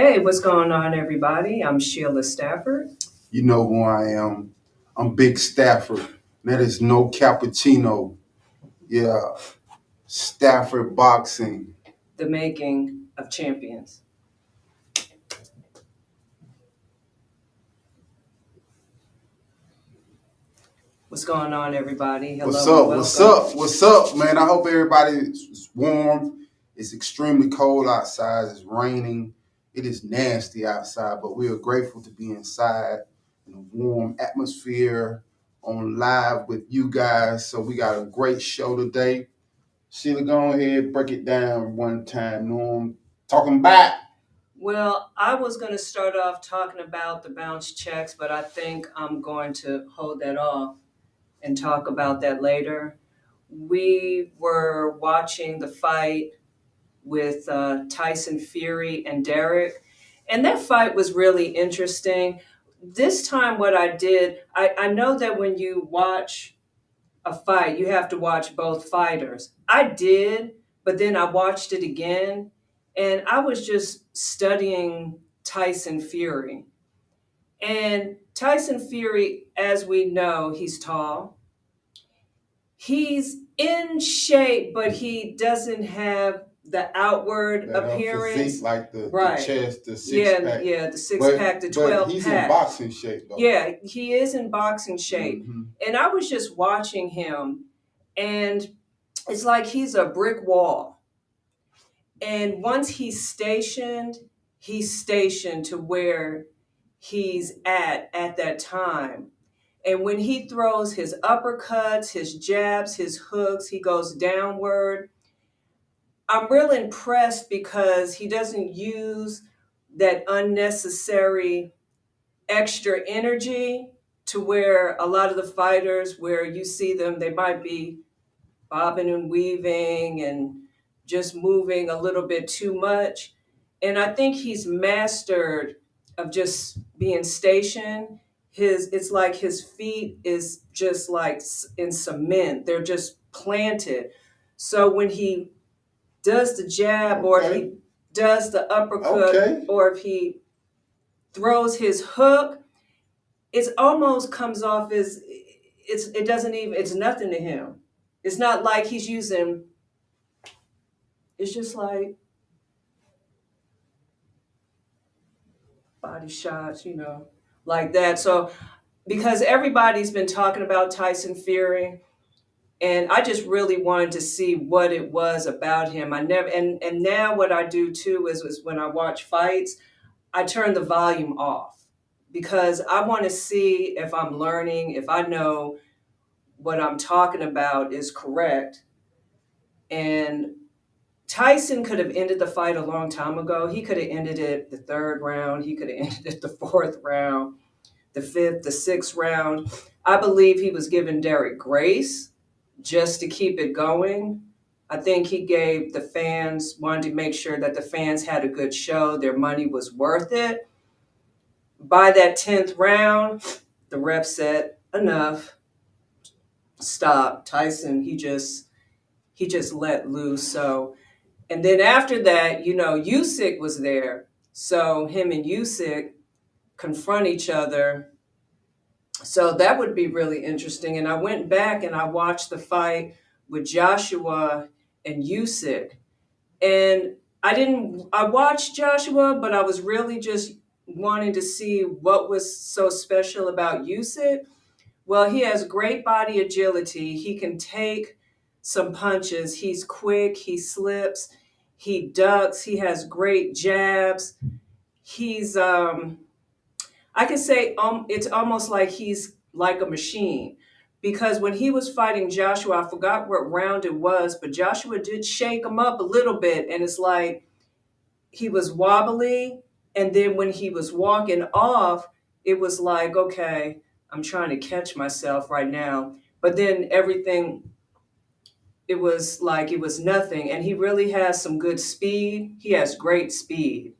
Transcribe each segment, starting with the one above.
Hey, what's going on, everybody? I'm Sheila Stafford. You know who I am. I'm Big Stafford. That is no cappuccino. Yeah, Stafford Boxing. The making of champions. What's going on, everybody? What's Hello and up? What's welcome. up? What's up, man? I hope everybody's warm. It's extremely cold outside. It's raining. It is nasty outside, but we are grateful to be inside in a warm atmosphere on live with you guys. So we got a great show today. Sheila, go ahead, break it down one time. Norm, talking back. Well, I was going to start off talking about the bounce checks, but I think I'm going to hold that off and talk about that later. We were watching the fight with Tyson Fury and Derek, and that fight was really interesting. This time, what I did, I know that when you watch a fight, you have to watch both fighters. I did, but then I watched it again and I was just studying Tyson Fury. And Tyson Fury, as we know, he's tall. He's in shape, but he doesn't have the outward appearance. Physique, like the Right. chest, the six Yeah, pack. yeah, the six pack, the 12 But he's pack. in boxing shape, though. Yeah, he is in boxing shape. Mm-hmm. And I was just watching him, and it's like he's a brick wall. And once he's stationed to where he's at that time. And when he throws his uppercuts, his jabs, his hooks, he goes downward. I'm real impressed because he doesn't use that unnecessary extra energy to where a lot of the fighters, where you see them, they might be bobbing and weaving and just moving a little bit too much. And I think he's mastered of just being stationed. It's like his feet is just like in cement. They're just planted. So when he does the jab, or if he does the uppercut, or if he throws his hook, it almost comes off as it doesn't even, it's nothing to him. It's not like he's using, it's just like body shots, like that. So because everybody's been talking about Tyson Fury, and I just really wanted to see what it was about him. I never, and now what I do too is when I watch fights, I turn the volume off because I want to see if I'm learning, if I know what I'm talking about is correct. And Tyson could have ended the fight a long time ago. He could have ended it the third round. He could have ended it the fourth round, the fifth, the sixth round. I believe he was giving Derek grace just to keep it going. I think he gave the fans, wanted to make sure that the fans had a good show. Their money was worth it. By that 10th round, the ref said, enough, stop. Tyson, he just let loose. So, and then after that, Usyk was there. So him and Usyk confront each other. So that would be really interesting. And I went back and I watched the fight with Joshua and Usyk. And I watched Joshua, but I was really just wanting to see what was so special about Usyk. Well, he has great body agility. He can take some punches. He's quick. He slips. He ducks. He has great jabs. He's, I can say it's almost like he's like a machine. Because when he was fighting Joshua, I forgot what round it was, but Joshua did shake him up a little bit. And it's like he was wobbly. And then when he was walking off, it was like, okay, I'm trying to catch myself right now. But then everything, it was like it was nothing. And he really has some good speed. He has great speed.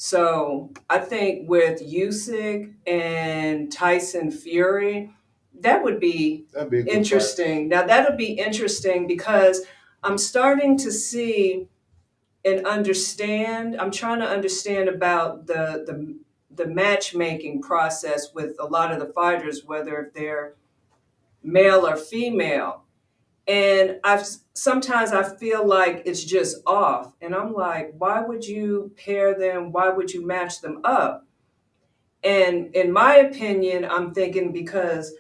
So I think with Usyk and Tyson Fury, that'd be interesting. Now that'll be interesting because I'm starting to see and understand. I'm trying to understand about the matchmaking process with a lot of the fighters, whether they're male or female. And sometimes I feel like it's just off. And I'm like, why would you pair them? Why would you match them up? And in my opinion, I'm thinking because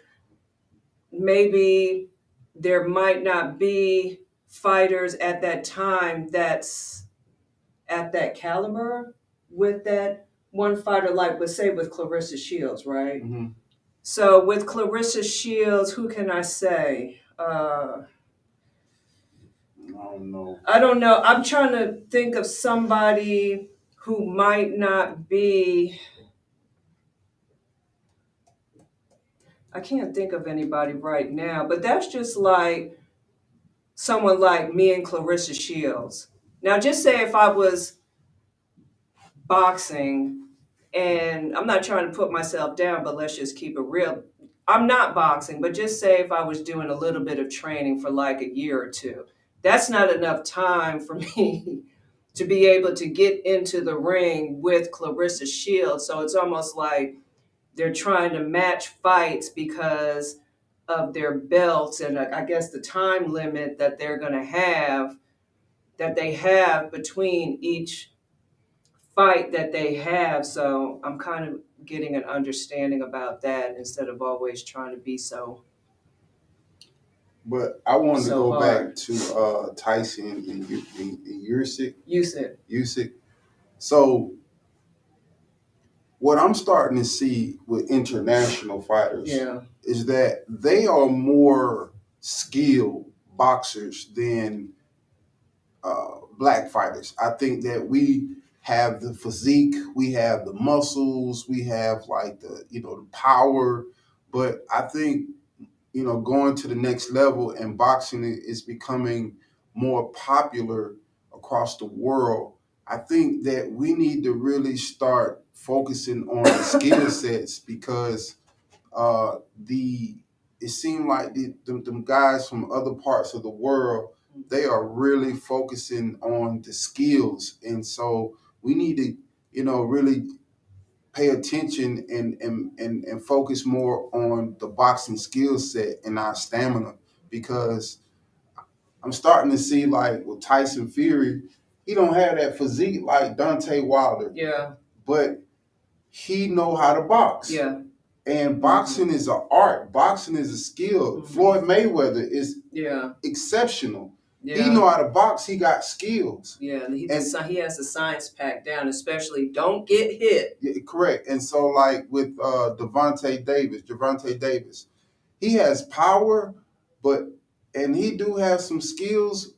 maybe there might not be fighters at that time that's at that caliber with that one fighter, like let's say with Clarissa Shields, right? Mm-hmm. So with Clarissa Shields, who can I say? I don't know. I'm trying to think of somebody who might not be. I can't think of anybody right now, but that's just like someone like me and Clarissa Shields. Now, just say if I was boxing, and I'm not trying to put myself down, but let's just keep it real. I'm not boxing, but just say if I was doing a little bit of training for like a year or two, that's not enough time for me to be able to get into the ring with Clarissa Shields. So it's almost like they're trying to match fights because of their belts and I guess the time limit that they're going to have, that they have between each fight that they have. So I'm kind of getting an understanding about that instead of always trying to be so. But I wanted to go hard. back to Tyson and Usyk. Usyk. So what I'm starting to see with international fighters is that they are more skilled boxers than black fighters. I think that we have the physique, we have the muscles, we have like the power, but I think going to the next level and boxing is becoming more popular across the world. I think that we need to really start focusing on the skill sets because the it seemed like them guys from other parts of the world, they are really focusing on the skills, and so we need to really pay attention and focus more on the boxing skill set and our stamina because I'm starting to see like with Tyson Fury, he don't have that physique like Deontay Wilder. Yeah. But he know how to box. Yeah. And boxing is an art. Boxing is a skill. Floyd Mayweather is exceptional. Yeah. He know how to box. He got skills. Yeah, and he has the science packed down, especially don't get hit. Yeah, correct. And so like with Gervonta Davis, he has power, and he do have some skills.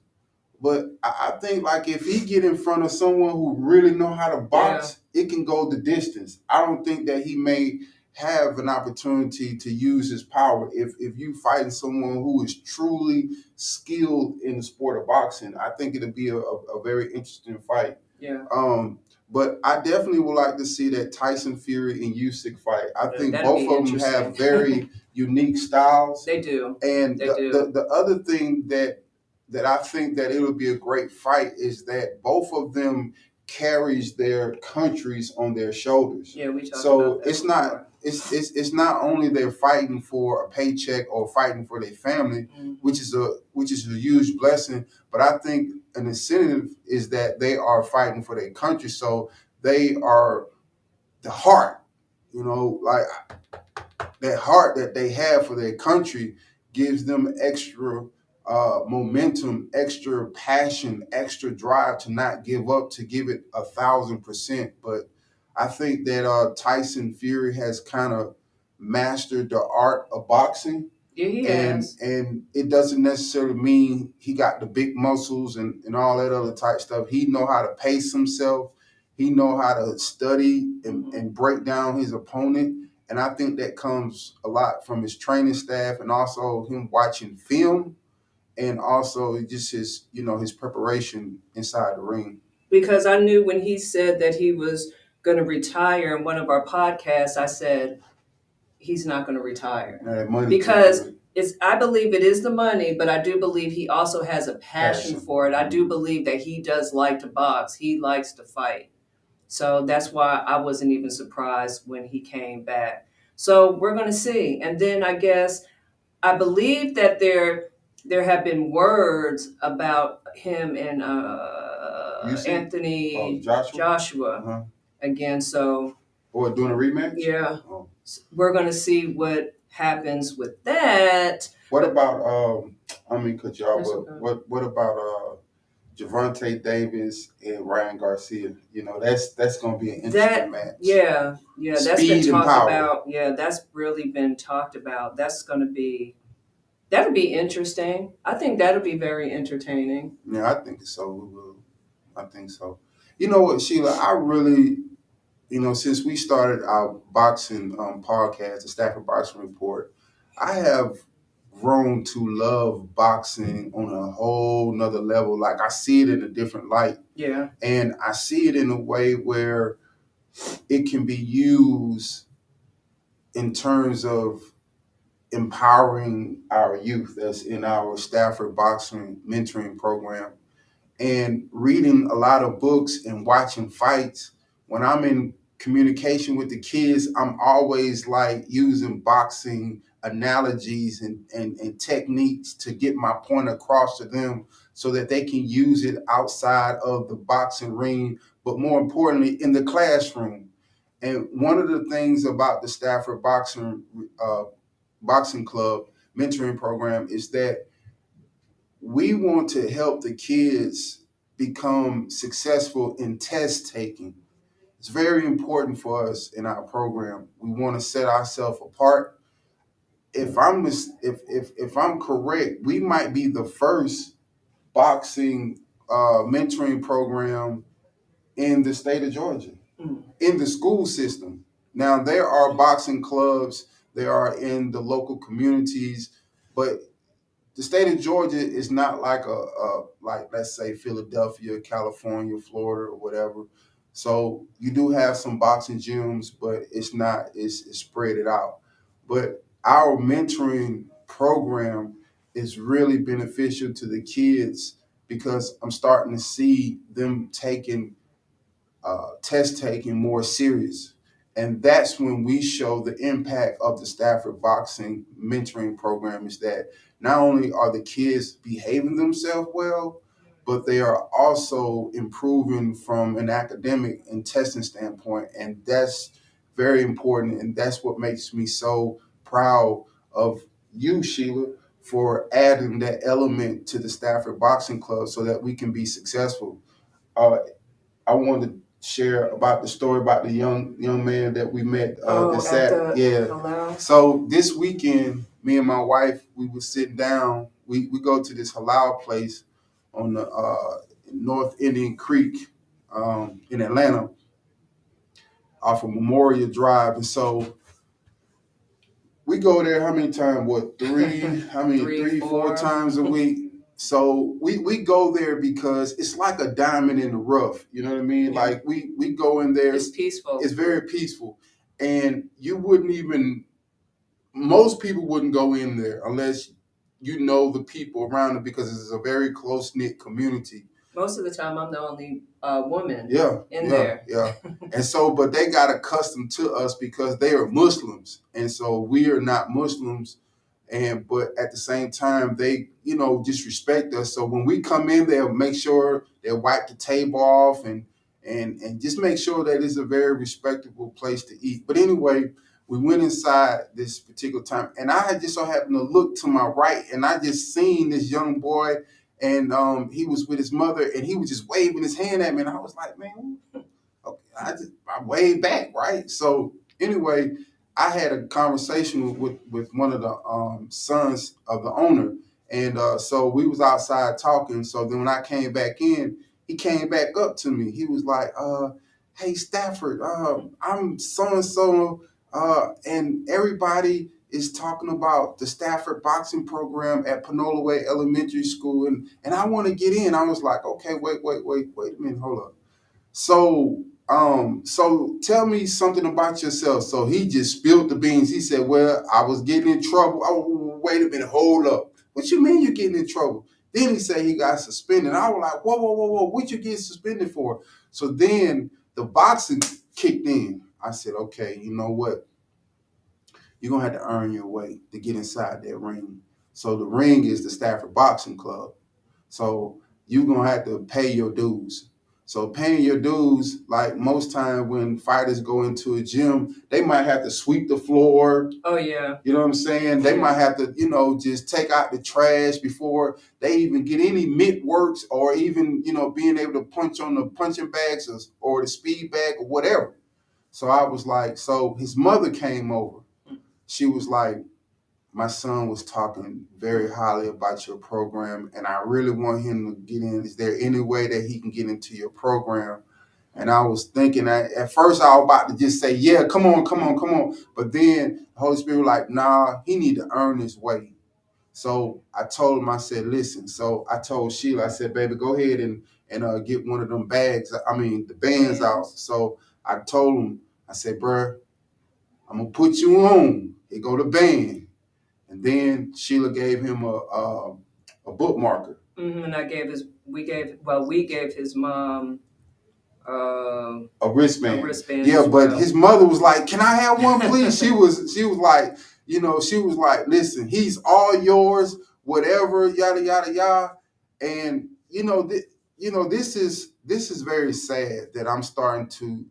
But I think like if he get in front of someone who really know how to box, it can go the distance. I don't think that he may have an opportunity to use his power if you fighting someone who is truly skilled in the sport of boxing. I think it'll be a very interesting fight. Yeah. But I definitely would like to see that Tyson Fury and Usyk fight. I think That'd both of them have very unique styles. They do. And the other thing that I think that it would be a great fight is that both of them carries their countries on their shoulders. Yeah, we talked so about that it's before. not it's not only they're fighting for a paycheck or fighting for their family, which is a huge blessing, but I think an incentive is that they are fighting for their country. So they are the heart, like that heart that they have for their country gives them extra momentum, extra passion, extra drive to not give up, to give it 1,000%. But I think that Tyson Fury has kind of mastered the art of boxing. Yeah, he has. And it doesn't necessarily mean he got the big muscles and all that other type stuff. He know how to pace himself. He know how to study and break down his opponent. And I think that comes a lot from his training staff and also him watching film and also just his preparation inside the ring. Because I knew when he said that he was going to retire in one of our podcasts, I said, he's not going to retire. Money because I believe it is the money, but I do believe he also has a passion Passion. for it. I do believe that he does like to box. He likes to fight. So that's why I wasn't even surprised when he came back. So we're going to see. And then I believe that there have been words about him and Anthony Joshua Uh-huh. again. So Or doing a rematch? yeah, Oh. we're going to see what happens with that. What about I mean, cut y'all, That's but okay. what about Javante Davis and Ryan Garcia? You know, that's gonna be an interesting match. Yeah, that's been Speed and talked power. about. Yeah, that's really been talked about. That'll be interesting. I think that'll be very entertaining. Yeah, I think so. We will. I think so. You know what, Sheila? I really, since we started our boxing podcast, the Stafford Boxing Report, I have grown to love boxing on a whole nother level. Like I see it in a different light. Yeah. And I see it in a way where it can be used in terms of empowering our youth that's in our Stafford Boxing Mentoring Program. And reading a lot of books and watching fights, when I'm in communication with the kids, I'm always like using boxing analogies and techniques to get my point across to them so that they can use it outside of the boxing ring, but more importantly, in the classroom. And one of the things about the Stafford Boxing Club mentoring program is that we want to help the kids become successful in test taking. It's very important for us in our program. We want to set ourselves apart. If I'm correct, we might be the first boxing mentoring program in the state of Georgia, in the school system. Now there are boxing clubs, there are in the local communities, but the state of Georgia is not like like let's say Philadelphia, California, Florida, or whatever. So you do have some boxing gyms, but it's spread it out. But our mentoring program is really beneficial to the kids because I'm starting to see them taking test taking more serious. And that's when we show the impact of the Stafford Boxing Mentoring Program is that not only are the kids behaving themselves well, but they are also improving from an academic and testing standpoint. And that's very important. And that's what makes me so proud of you, Sheila, for adding that element to the Stafford Boxing Club so that we can be successful. Uh, I wanted to share about the story about the young man that we met this Saturday. Yeah. So this weekend, me and my wife, we were sitting down. We go to this halal place on the North Indian Creek in Atlanta off of Memorial Drive. And so we go there how many times? What, three? I mean, three, four times a week. So we go there because it's like a diamond in the rough. You know what I mean? Yeah. Like we go in there. It's peaceful. It's very peaceful. And you wouldn't even, most people wouldn't go in there unless you know the people around it because it's a very close-knit community. Most of the time, I'm the only woman in there. Yeah. And so, but they got accustomed to us because they are Muslims. And so we are not Muslims. But at the same time, they, just respect us. So when we come in, they'll make sure they wipe the table off and just make sure that it's a very respectable place to eat. But anyway, we went inside this particular time, and I had just so happened to look to my right, and I just seen this young boy, and he was with his mother, and he was just waving his hand at me, and I was like, man, okay, I waved back, right? So anyway, I had a conversation with one of the sons of the owner, and so we was outside talking. So then when I came back in, he came back up to me. He was like, "Hey Stafford, I'm so and so, and everybody is talking about the Stafford boxing program at Panola Way Elementary School, and I want to get in." I was like, "Okay, wait a minute, hold up." So tell me something about yourself. So he just spilled the beans. He said, "Well, I was getting in trouble." Oh, wait a minute, hold up. What you mean you're getting in trouble? Then he said he got suspended. I was like, whoa, what you get suspended for? So then the boxing kicked in. I said, okay, you know what? You're going to have to earn your way to get inside that ring. So the ring is the Stafford Boxing Club. So you're going to have to pay your dues. So paying your dues, like most time when fighters go into a gym, they might have to sweep the floor. Oh, yeah. You know what I'm saying? They might have to, just take out the trash before they even get any mitt works or even, being able to punch on the punching bags or the speed bag or whatever. So I was like, so his mother came over. She was like, my son was talking very highly about your program, and I really want him to get in. Is there any way that he can get into your program? And I was thinking at first I was about to just say, yeah, come on. But then the Holy Spirit was like, nah, he need to earn his way. So I told him, I said, listen. So I told Sheila, I said, baby, go ahead and get one of them bags. The bands out. So I told him, I said, bruh, I'm going to put you on. Here go the band. And then Sheila gave him a bookmarker. And we gave his mom a wristband. A wristband. Yeah, but his mother was like, "Can I have one, please?" she was like, "Listen, he's all yours, whatever, yada yada yada." And this is very sad that I'm starting to,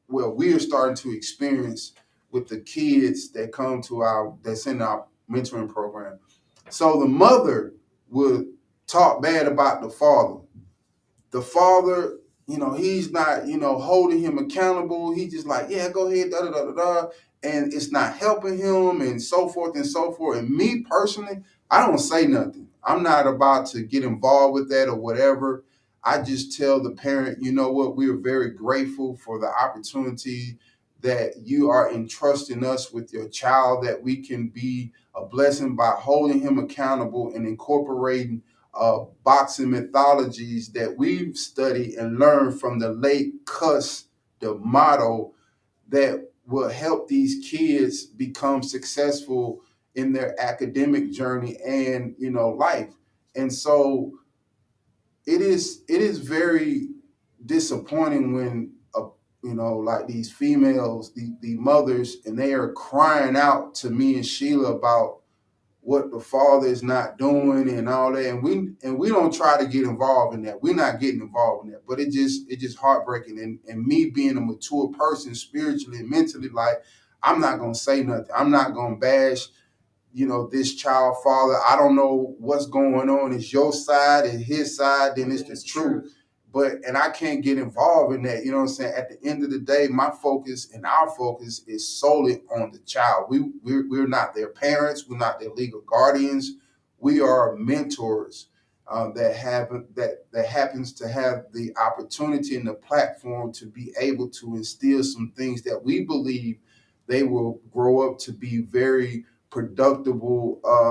we're starting to experience with the kids that come to that's in our mentoring program. So the mother would talk bad about the father. The father, he's not, holding him accountable. He just like, yeah, go ahead, da da da da da, and it's not helping him, and so forth and so forth. And me personally, I don't say nothing. I'm not about to get involved with that or whatever. I just tell the parent, you know what, we are very grateful for the opportunity that you are entrusting us with your child, that we can be a blessing by holding him accountable and incorporating boxing mythologies that we've studied and learned from the late Cus D'Amato that will help these kids become successful in their academic journey and life. And so it is very disappointing when like these females, the mothers, and they are crying out to me and Sheila about what the father is not doing and all that, and we don't try to get involved in that. We're not getting involved in that, but it just heartbreaking. And me being a mature person spiritually and mentally, like, I'm not gonna say nothing. I'm not gonna bash this child father. I don't know what's going on. It's your side and his side, then it's the truth. And I can't get involved in that. You know what I'm saying? At the end of the day, my focus and our focus is solely on the child. We're not their parents. We're not their legal guardians. We are mentors that happens to have the opportunity and the platform to be able to instill some things that we believe they will grow up to be very productive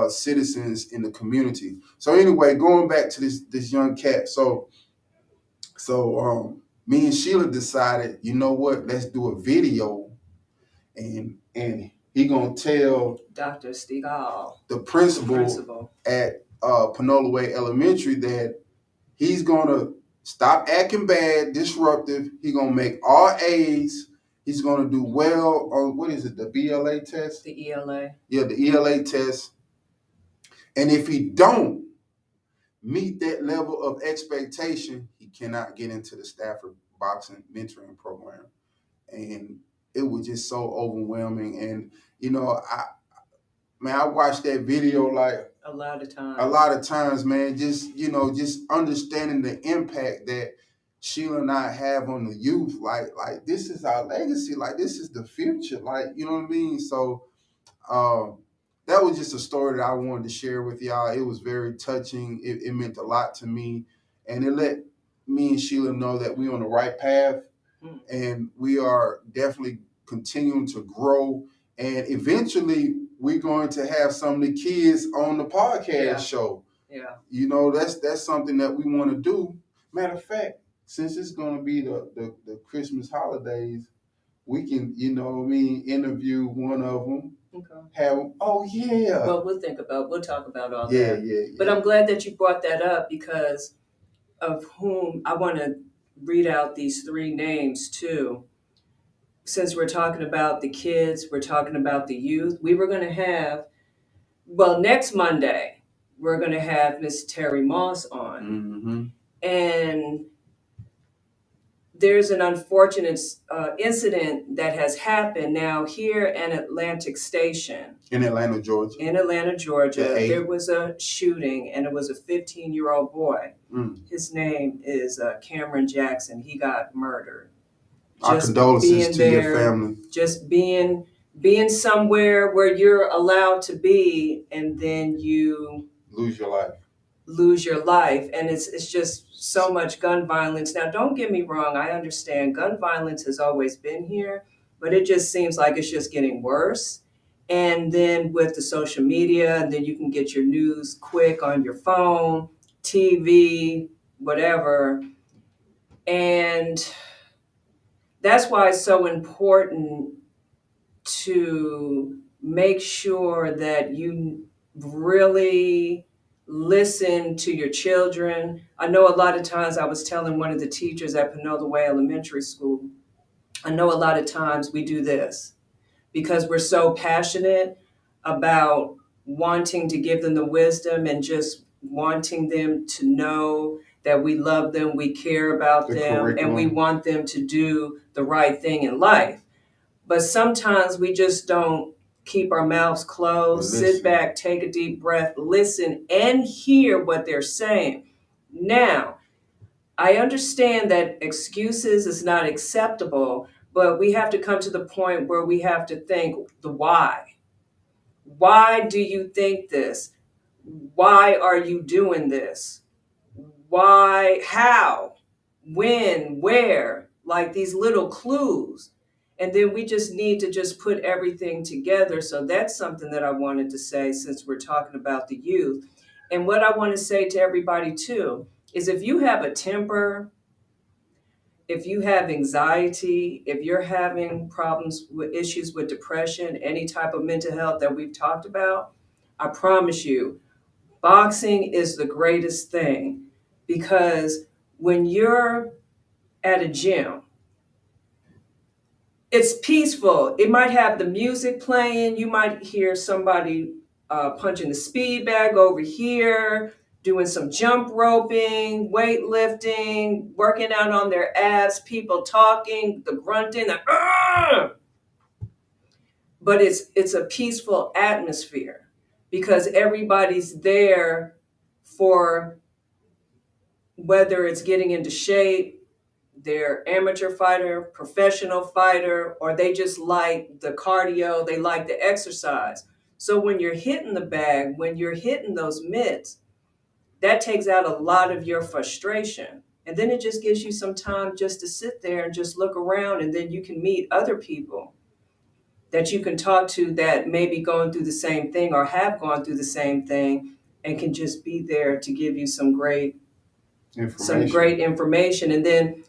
citizens in the community. So anyway, going back to this young cat. So me and Sheila decided, you know what, let's do a video, and he gonna tell Dr. Stigall, the principal at Panola Way Elementary, that he's gonna stop acting bad, disruptive. He's gonna make all A's. He's gonna do well on, what is it, the BLA test? The ELA. Yeah, the ELA test. And if he don't meet that level of expectation, he cannot get into the Stafford Boxing Mentoring Program. And it was just so overwhelming. And I watched that video like a lot of times, man. Just understanding the impact that Sheila and I have on the youth. Like this is our legacy. Like, this is the future. Like, you know what I mean? So that was just a story that I wanted to share with y'all. It was very touching. It meant a lot to me, and it let me and Sheila know that we're on the right path, and we are definitely continuing to grow. And eventually, we're going to have some of the kids on the podcast show. Yeah, that's something that we want to do. Matter of fact, since it's going to be the Christmas holidays, we can interview one of them. Okay. Oh yeah. Well, we'll talk about all that. Yeah. But I'm glad that you brought that up because of whom I want to read out these three names too. Since we're talking about the kids, we're talking about the youth. We were going to have, well, next Monday, we're going to have Miss Terry Moss on. Mm-hmm. And there's an unfortunate incident that has happened now here in Atlantic Station. In Atlanta, Georgia. In Atlanta, Georgia, there was a shooting, and it was a 15-year-old boy. His name is Cameron Jackson. He got murdered. Our condolences to your family. Just being somewhere where you're allowed to be, and then you lose your life. And it's just so much gun violence. Now, don't get me wrong, I understand gun violence has always been here, but it just seems like it's just getting worse. And then with the social media, and then you can get your news quick on your phone, TV, whatever. And that's why it's so important to make sure that you really listen to your children. I know a lot of times, I was telling one of the teachers at Panola Way Elementary School, I know a lot of times we do this because we're so passionate about wanting to give them the wisdom and just wanting them to know that we love them, we care about them, and we want them to do the right thing in life. But sometimes we just don't keep our mouths closed, sit back, take a deep breath, listen, and hear what they're saying. Now, I understand that excuses is not acceptable, but we have to come to the point where we have to think the why. Why do you think this? Why are you doing this? Why, how, when, where, like these little clues. And then we just need to just put everything together. So that's something that I wanted to say since we're talking about the youth. And what I want to say to everybody too is if you have a temper, if you have anxiety, if you're having problems with issues with depression, any type of mental health that we've talked about, I promise you, boxing is the greatest thing because when you're at a gym, it's peaceful. It might have the music playing. You might hear somebody punching the speed bag over here, doing some jump roping, weightlifting, working out on their abs, people talking, the grunting, but it's a peaceful atmosphere because everybody's there for whether it's getting into shape, they're amateur fighter, professional fighter, or they just like the cardio, they like the exercise. So when you're hitting the bag, when you're hitting those mitts, that takes out a lot of your frustration. And then it just gives you some time just to sit there and just look around, and then you can meet other people that you can talk to that may be going through the same thing or have gone through the same thing and can just be there to give you some great information. And then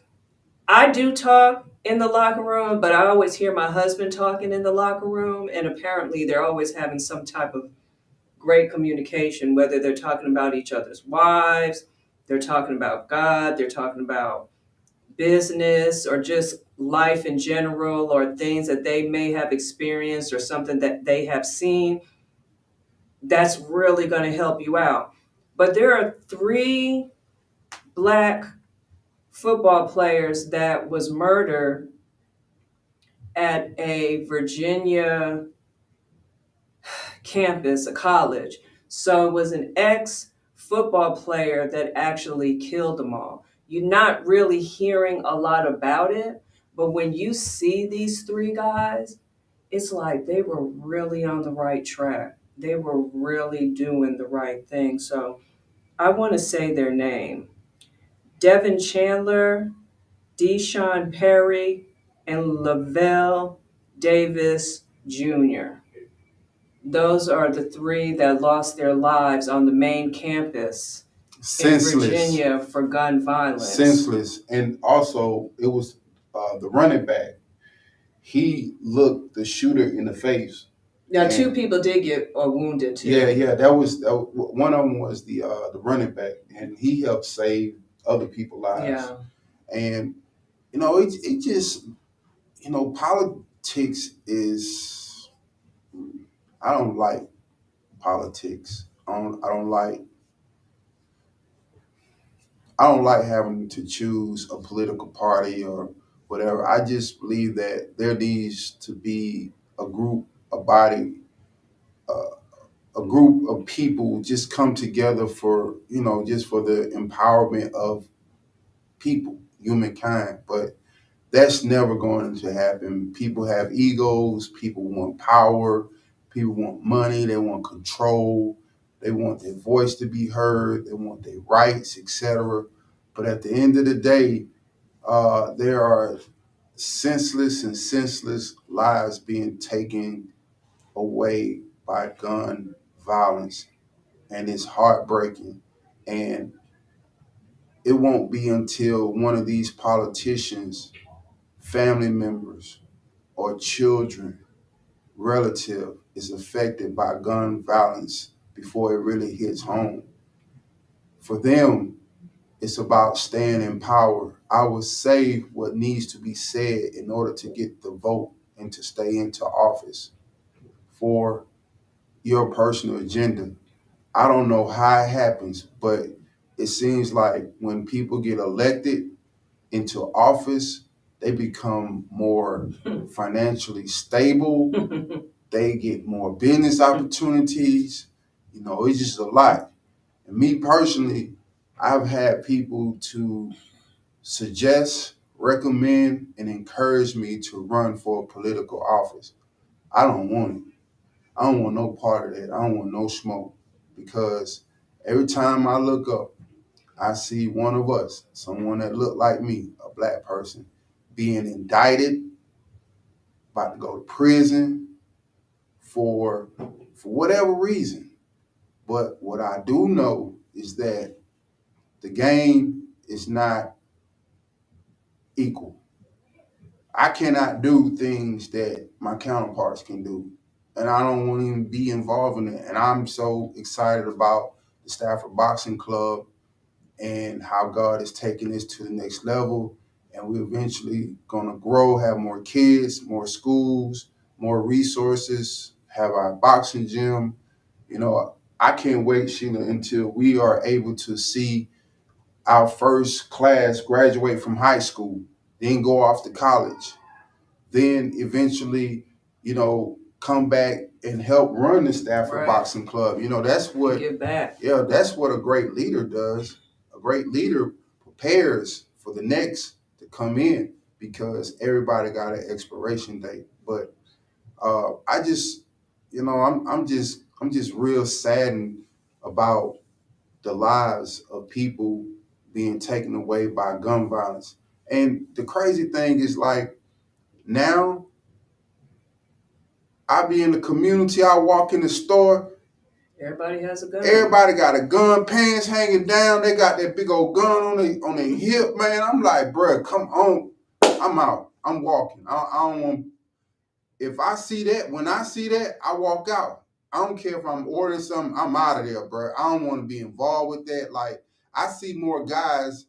I do talk in the locker room, but I always hear my husband talking in the locker room, and apparently they're always having some type of great communication, whether they're talking about each other's wives, they're talking about God, they're talking about business, or just life in general, or things that they may have experienced or something that they have seen. That's really going to help you out. But there are 3 Black football players that was murdered at a Virginia campus, a college. So it was an ex-football player that actually killed them all. You're not really hearing a lot about it, but when you see these 3 guys, it's like they were really on the right track. They were really doing the right thing. So I want to say their name. Devin Chandler, SeanPerry, and Lavelle Davis Jr. Those are the 3 that lost their lives on the main campus in Virginia for gun violence. Senseless. And also, it was the running back. He looked the shooter in the face. Now, two people did get wounded too. Yeah. That was one of them was the running back, and he helped save other people's lives. Yeah. And it just politics is. I don't like politics. I don't like having to choose a political party or whatever. I just believe that there needs to be a group, a body, a group of people just come together for just for the empowerment of people, humankind. But that's never going to happen. People have egos. People want power. People want money. They want control. They want their voice to be heard. They want their rights, etc. But at the end of the day, there are senseless lives being taken away by gun violence, and it's heartbreaking. And it won't be until one of these politicians, family members, or children, relative is affected by gun violence before it really hits home. For them, it's about staying in power. I will say what needs to be said in order to get the vote and to stay into office for your personal agenda. I don't know how it happens, but it seems like when people get elected into office, they become more financially stable. They get more business opportunities. It's just a lot. And me personally, I've had people to suggest, recommend, and encourage me to run for a political office. I don't want it. I don't want no part of that. I don't want no smoke. Because every time I look up, I see one of us, someone that looked like me, a black person, being indicted, about to go to prison for whatever reason. But what I do know is that the game is not equal. I cannot do things that my counterparts can do. And I don't want to even be involved in it. And I'm so excited about the Stafford Boxing Club and how God is taking this to the next level. And we're eventually going to grow, have more kids, more schools, more resources, have our boxing gym. I can't wait, Sheila, until we are able to see our first class graduate from high school, then go off to college, then eventually, come back and help run the Stafford Boxing Club. That's what give back. Yeah, that's what a great leader does. A great leader prepares for the next to come in because everybody got an expiration date. But I just, I'm just real saddened about the lives of people being taken away by gun violence. And the crazy thing is, like, now I be in the community, I walk in the store, everybody has a gun. Everybody got a gun, pants hanging down. They got that big old gun on their hip, man. I'm like, bruh, come on. I'm out. I'm walking. I don't want. If I see that, when I see that, I walk out. I don't care if I'm ordering something. I'm out of there, bruh. I don't want to be involved with that. Like, I see more guys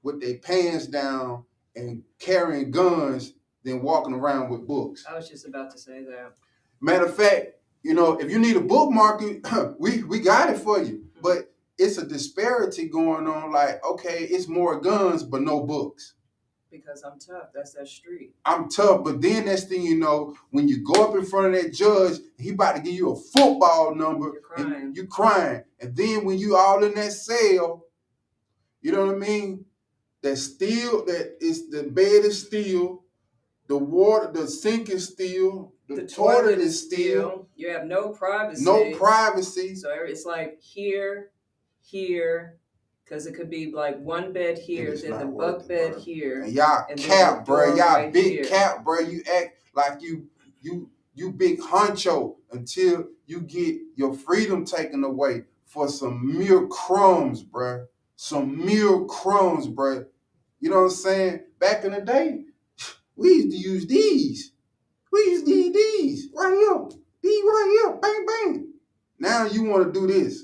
with their pants down and carrying guns than walking around with books. I was just about to say that. Matter of fact, if you need a book market, we got it for you. But it's a disparity going on. Like, okay, it's more guns, but no books. Because I'm tough. That's that street. I'm tough, but then next thing you know, when you go up in front of that judge, he about to give you a football number. You're crying. And you crying. And then when you all in that cell, you know what I mean? That the bed is steel, the water, the sink is steel, the toilet is steel. You have no privacy. No privacy. So it's like here, because it could be like one bed here, then the bunk bed here. And y'all cap, bro. Y'all big cap, bro. You act like you big honcho until you get your freedom taken away for some mere crumbs, bro. Some mere crumbs, bro. You know what I'm saying? Back in the day, we used to use these. We used to use these right here. Be right here, bang, bang. Now you want to do this.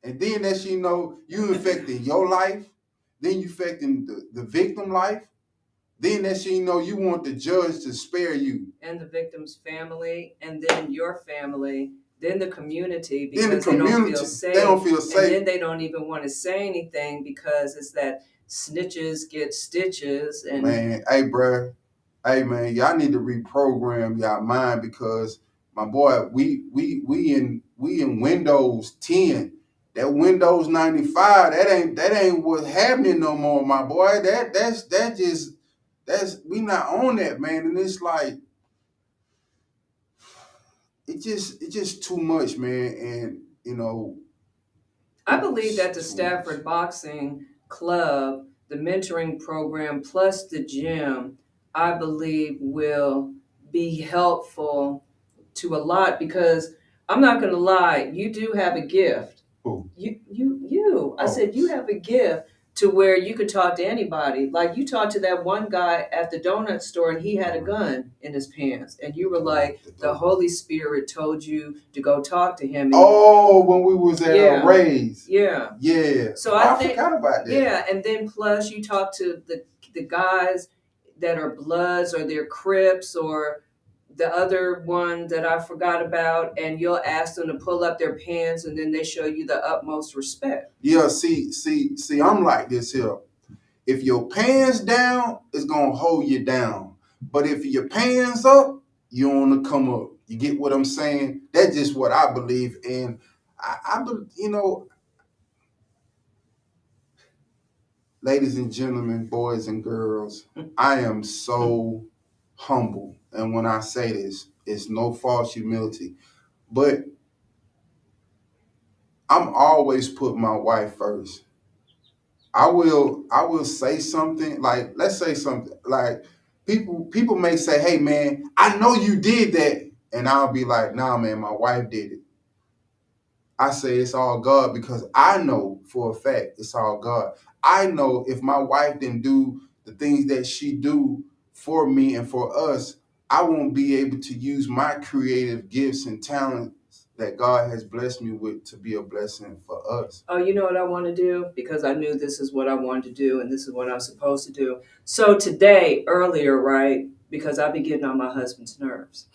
And then that you know, you infecting your life, then you affecting the victim life, then that you know you want the judge to spare you. And the victim's family, and then your family, then the community, Then the because they don't feel community, safe. they don't feel safe. And then they don't even want to say anything because it's that snitches get stitches. And Man, hey man, y'all need to reprogram y'all mind because my boy, we in Windows 10. That Windows 95, that ain't what's happening no more, my boy. That's we not on that, man. And it's like it's just too much, man. And you know, I believe that the too Stafford much. Boxing Club, the mentoring program, plus the gym, I believe will be helpful to a lot because I'm not going to lie, you do have a gift. Who? You. I Oh. said you have a gift to where you could talk to anybody. Like you talked to that one guy at the donut store and he had a gun in his pants, and you were like, the Holy Spirit told you to go talk to him. And oh, when we was at Yeah. Ray's. yeah. Yeah. So I think forgot about that. yeah, and then plus you talk to the guys that are Bloods or they're Crips or the other one that I forgot about, and you'll ask them to pull up their pants, and then they show you the utmost respect. Yeah, see, I'm like this here. If your pants down, it's gonna hold you down. But if your pants up, you wanna come up. You get what I'm saying? That's just what I believe. And you know, ladies and gentlemen, boys and girls, I am so humble. And when I say this, it's no false humility. But I'm always put my wife first. I will say something like, let's say something like people may say, hey man, I know you did that. And I'll be like, nah man, my wife did it. I say it's all God because I know for a fact it's all God. I know if my wife didn't do the things that she do for me and for us, I won't be able to use my creative gifts and talents that God has blessed me with to be a blessing for us. Oh, you know what I want to do? Because I knew this is what I wanted to do and this is what I'm supposed to do. So today, earlier, right, because I've been getting on my husband's nerves.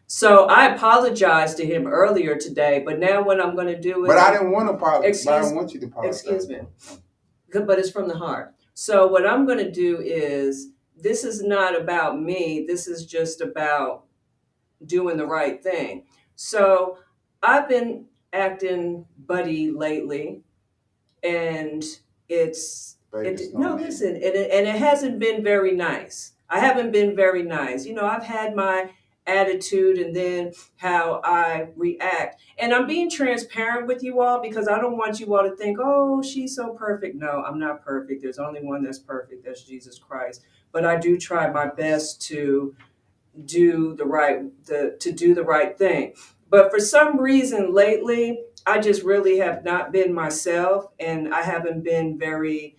So I apologized to him earlier today, but now what I'm going to do is... But I didn't want to apologize. But I don't want you to apologize. Excuse me. But it's from the heart. So what I'm going to do is, this is not about me. This is just about doing the right thing. So I've been acting buddy lately, and listen, and it hasn't been very nice. I haven't been very nice. You know, I've had my attitude and then how I react. And I'm being transparent with you all because I don't want you all to think, oh, she's so perfect. No, I'm not perfect. There's only one that's perfect. That's Jesus Christ. But I do try my best to do the right thing. But for some reason lately, I just really have not been myself, and I haven't been very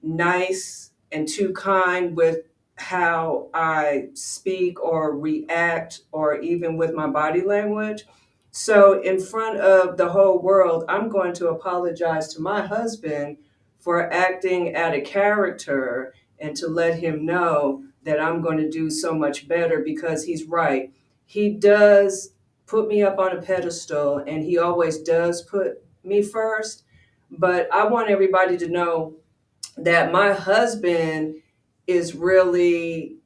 nice and too kind with how I speak or react or even with my body language. So in front of the whole world, I'm going to apologize to my husband for acting out of character and to let him know that I'm going to do so much better because he's right. He does put me up on a pedestal and he always does put me first. But I want everybody to know that my husband is really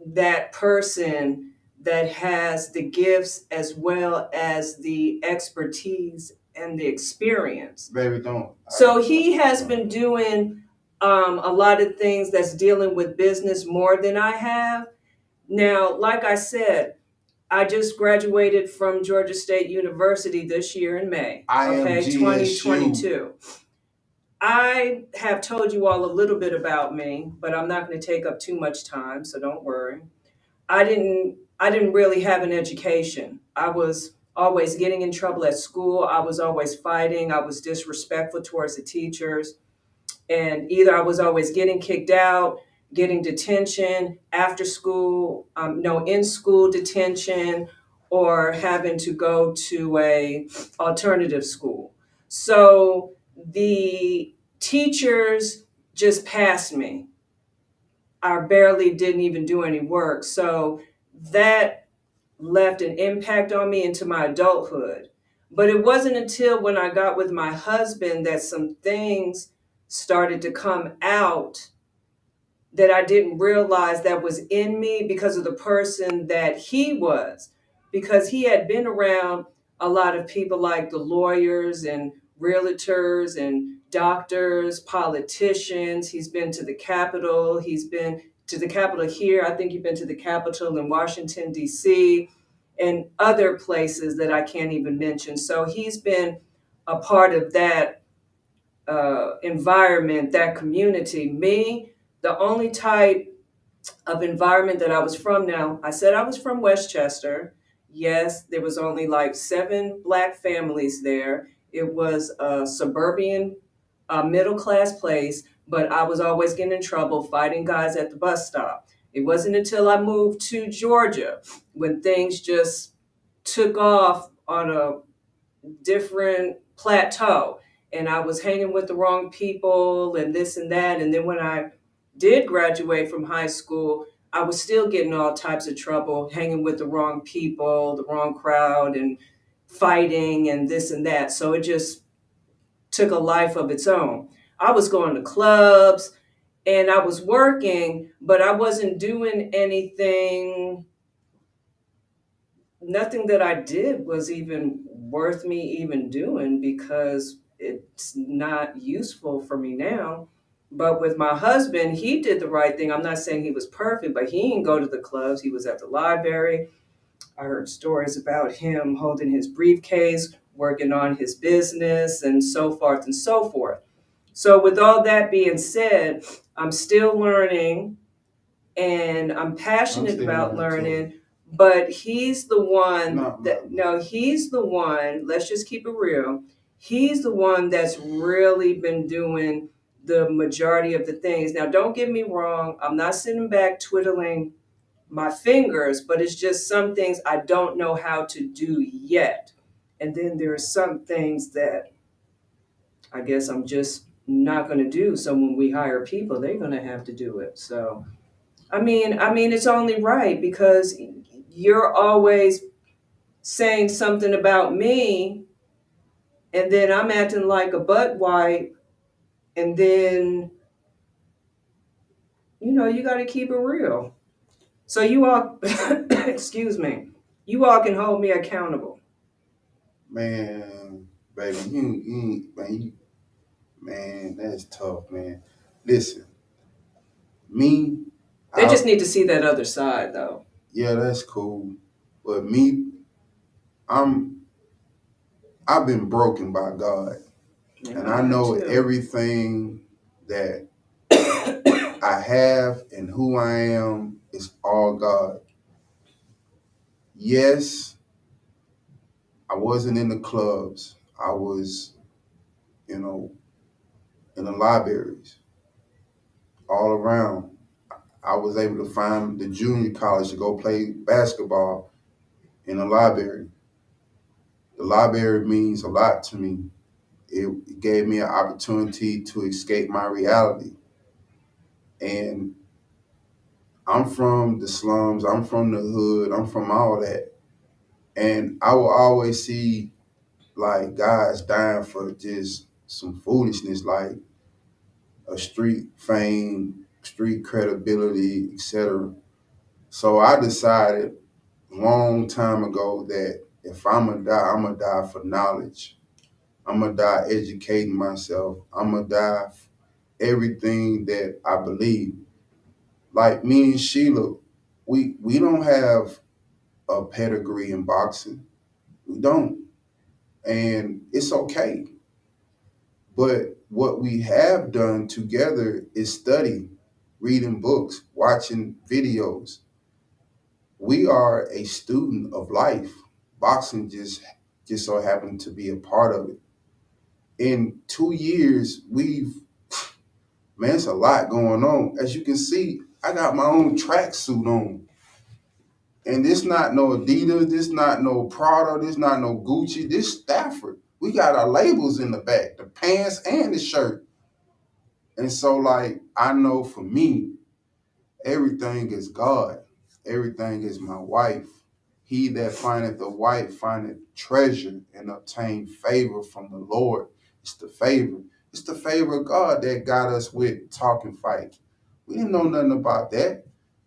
that person that has the gifts as well as the expertise and the experience. Baby, don't. So he has been doing a lot of things that's dealing with business more than I have. Now, like I said, I just graduated from Georgia State University this year in May. I am GSU. 2022. I have told you all a little bit about me, but I'm not going to take up too much time, so don't worry. I didn't really have an education. I was always getting in trouble at school. I was always fighting. I was disrespectful towards the teachers. And either I was always getting kicked out, getting detention, after school, no, in school detention, or having to go to a alternative school. So the teachers just passed me. I barely didn't even do any work. So that left an impact on me into my adulthood. But it wasn't until when I got with my husband that some things started to come out that I didn't realize that was in me because of the person that he was. Because he had been around a lot of people like the lawyers and realtors and doctors, politicians. He's been to the Capitol. He's been to the Capitol here. I think he's been to the Capitol in Washington, D.C., and other places that I can't even mention. So he's been a part of that environment, that community. Me, the only type of environment that I was from now, I said I was from Westchester. Yes, there was only like 7 black families there. It was a suburban, middle class place, but I was always getting in trouble fighting guys at the bus stop. It wasn't until I moved to Georgia when things just took off on a different plateau, and I was hanging with the wrong people and this and that. And then when I did graduate from high school, I was still getting all types of trouble, hanging with the wrong people, the wrong crowd, and fighting and this and that. So it just took a life of its own. I was going to clubs and I was working, but I wasn't doing anything. Nothing that I did was even worth me even doing because it's not useful for me now. But with my husband, he did the right thing. I'm not saying he was perfect, but he didn't go to the clubs. He was at the library. I heard stories about him holding his briefcase, working on his business, and so forth and so forth. So, with all that being said, I'm still learning and I'm I'm passionate still about learning too. learning, but he's the one No. that, no, he's the one, let's just keep it real. He's the one that's really been doing the majority of the things. Now, don't get me wrong, I'm not sitting back twiddling my fingers, but it's just some things I don't know how to do yet. And then there are some things that I guess I'm just not going to do. So when we hire people, they're going to have to do it. So I mean, it's only right because you're always saying something about me, and then I'm acting like a butt wipe, and then you got to keep it real. So you all, excuse me, you all can hold me accountable. Man, baby, man, that's tough, man. Listen, me, They I, just need to see that other side, though. yeah, that's cool. But me, I'm, I've been broken by God, And and I I have know too. everything that I have and who I am is all God. Yes, I wasn't in the clubs. I was, you know, in the libraries all around. I was able to find the junior college to go play basketball in the library. The library means a lot to me. It gave me an opportunity to escape my reality. And I'm from the slums, I'm from the hood, I'm from all that. And I will always see like guys dying for just some foolishness like a street fame, street credibility, etc. So I decided a long time ago that if I'm gonna die, I'm gonna die for knowledge. I'm gonna die educating myself. I'm gonna die everything that I believe. Like me and Sheila, we don't have a pedigree in boxing. We don't, and it's okay. But what we have done together is study, reading books, watching videos. We are a student of life. Boxing just so happened to be a part of it. In 2 years, man, it's a lot going on. As you can see, I got my own tracksuit on. And this not no Adidas, this not no Prada, this not no Gucci, this Stafford. We got our labels in the back, the pants and the shirt. And so, like, I know for me, everything is God. Everything is my wife. He that findeth a wife findeth treasure and obtain favor from the Lord. It's the favor. It's the favor of God that got us with Talkin Fight. We didn't know nothing about that.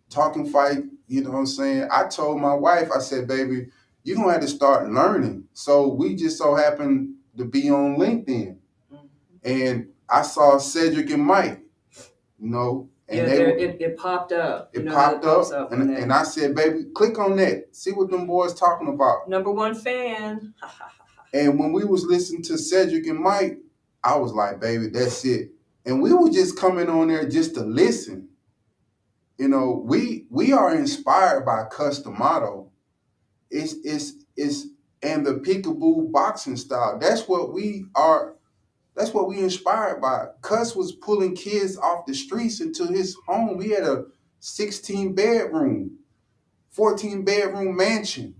Talkin Fight, you know what I'm saying? I told my wife, I said, baby, you're going to have to start learning. So we just so happened to be on LinkedIn. And I saw Cedric and Mike, you know, and Yeah, it popped up. it You know how popped it pops up, up on that. and I said, baby, click on that. See what them boys talking about. #1 fan. And when we was listening to Cedric and Mike, I was like, baby, that's it. And we were just coming on there just to listen. You know, we are inspired by Customato. It's and the peekaboo boxing style. That's what we are. That's what we inspired by. Cuss was pulling kids off the streets into his home. We had a 16 bedroom, 14 bedroom mansion.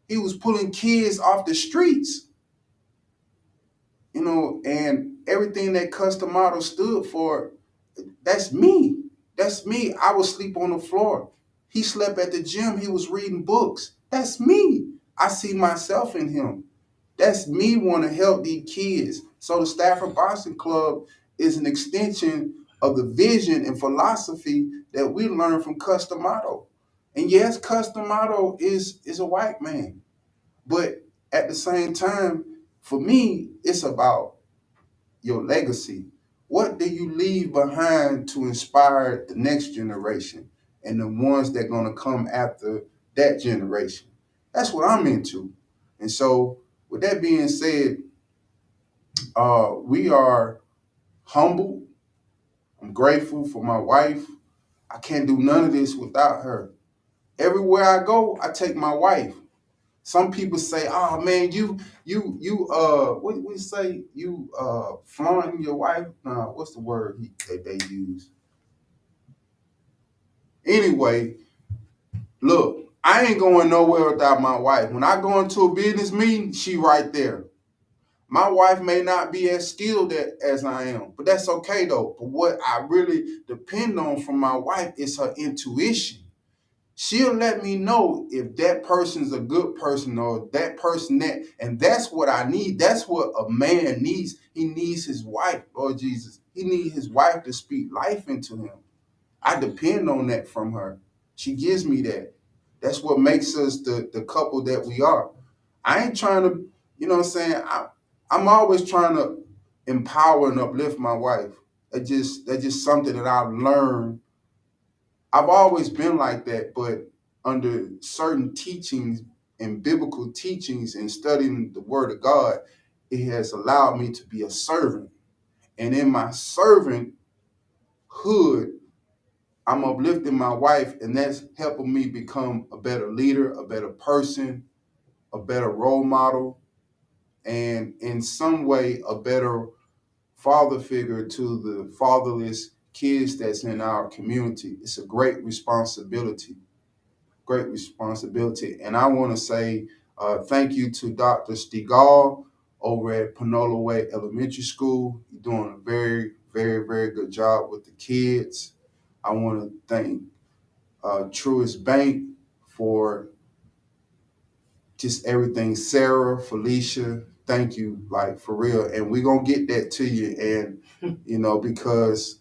He was pulling kids off the streets, you know, and everything that Customato stood for, that's me. That's me. I would sleep on the floor. He slept at the gym. He was reading books. That's me. I see myself in him. That's me want to help these kids. So the Stafford Boxing Club is an extension of the vision and philosophy that we learned from Customato. And yes, Customato is a white man. But at the same time, for me, it's about your legacy. What do you leave behind to inspire the next generation and the ones that are going to come after that generation? That's what I'm into. And so, with that being said, we are humble. I'm grateful for my wife. I can't do none of this without her. Everywhere I go, I take my wife. Some people say, "Oh man, what we say? You flaunting your wife? Nah, what's the word that they use?" Anyway, look, I ain't going nowhere without my wife. When I go into a business meeting, she right there. My wife may not be as skilled as I am, but that's okay though. But what I really depend on from my wife is her intuition. She'll let me know if that person's a good person or that person that, and that's what I need. That's what a man needs. He needs his wife, Lord Jesus. He needs his wife to speak life into him. I depend on that from her. She gives me that. That's what makes us the couple that we are. I ain't trying to, you know what I'm saying? I'm always trying to empower and uplift my wife. That's just something that I've learned. I've always been like that, but under certain teachings and biblical teachings and studying the word of God, it has allowed me to be a servant. And in my servanthood, I'm uplifting my wife, and that's helping me become a better leader, a better person, a better role model, and in some way, a better father figure to the fatherless kids that's in our community. It's a great responsibility. Great responsibility. And I want to say thank you to Dr. Stigall over at Panola Way Elementary School. You're doing a very, very, very good job with the kids. I want to thank Truist Bank for just everything. Sarah, Felicia, thank you, like for real. And we're going to get that to you. And, you know, because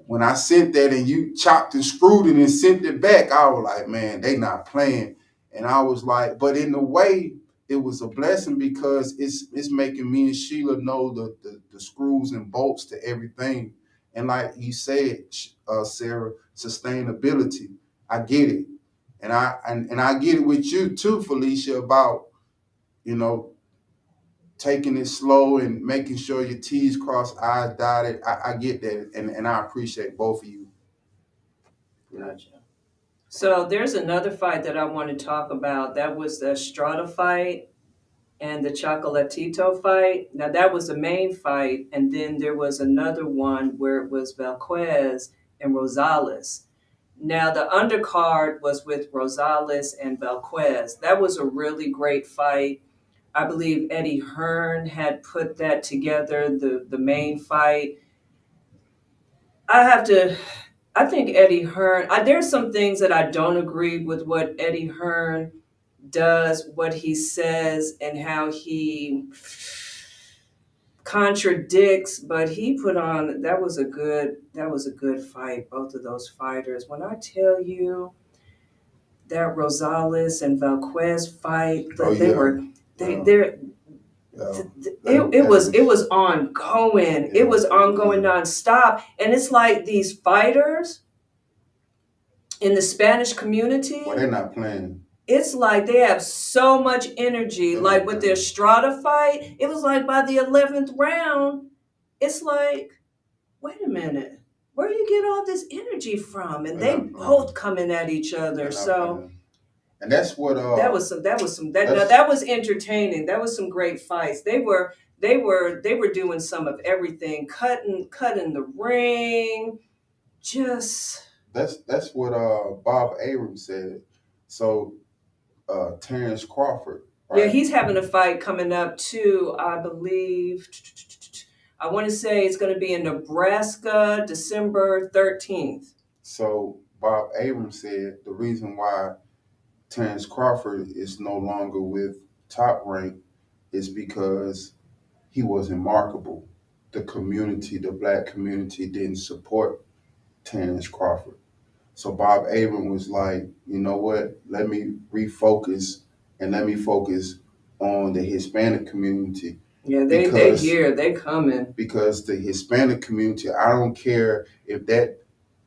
when I sent that and you chopped and screwed it and sent it back, I was like, man, they not playing. And I was like, but in a way, it was a blessing because it's making me and Sheila know the screws and bolts to everything. And like you said, Sarah, sustainability. I get it. And I get it with you too, Felicia, about, you know, taking it slow and making sure your T's crossed, I's dotted. I get that, and I appreciate both of you. Gotcha. So there's another fight that I want to talk about. That was the Strata fight and the Chocolatito fight. Now that was the main fight, and then there was another one where it was Velquez and Rosales. Now the undercard was with Rosales and Belquez. That was a really great fight. I believe Eddie Hearn had put that together, the main fight. I have to I think Eddie Hearn, there's some things that I don't agree with what Eddie Hearn does, what he says, and how he contradicts, but he put on that was a good fight, both of those fighters. When I tell you that Rosales and Valquez fight, Oh they yeah, were yeah, they're yeah. it was ongoing. Yeah, It was ongoing yeah. nonstop. And it's like these fighters in the Spanish community, Well, they're not playing. it's like they have so much energy. They're Like not with the playing. Estrada fight, it was like by the 11th round, it's like, wait a minute, where do you get all this energy from? And They're they not playing. both coming at each other. They're not So playing. And that's what that was entertaining. That was some great fights. They were doing some of everything, cutting the ring, just that's what Bob Abrams said. So Terrence Crawford, yeah, right? he's having a fight coming up too, I believe. I want to say it's going to be in Nebraska, December 13th. So Bob Abrams said the reason why Terrence Crawford is no longer with Top Rank is because he wasn't marketable. The community, the black community, didn't support Terrence Crawford. So Bob Abram was like, you know what? Let me refocus and let me focus on the Hispanic community Yeah, they because here, they coming. because the Hispanic community, I don't care if that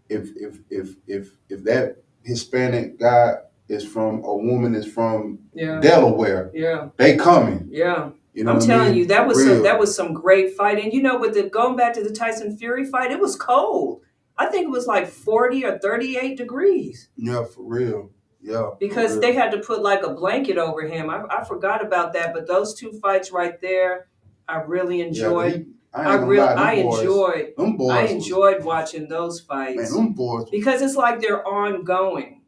if that Hispanic guy is from a woman is from Yeah, Delaware, yeah, they coming. yeah. You know I'm what I telling you, mean? For that real. was some great fight. And you know, with the going back to the Tyson Fury fight, it was cold. I think it was like 40 or 38 degrees Yeah, for real. Yeah, for because they real. had to put like a blanket over him. I forgot about that, but those two fights right there, I really Yeah, enjoyed. I ain't gonna lie, them I boys was, enjoyed watching those man, fights them boys. because it's like they're ongoing.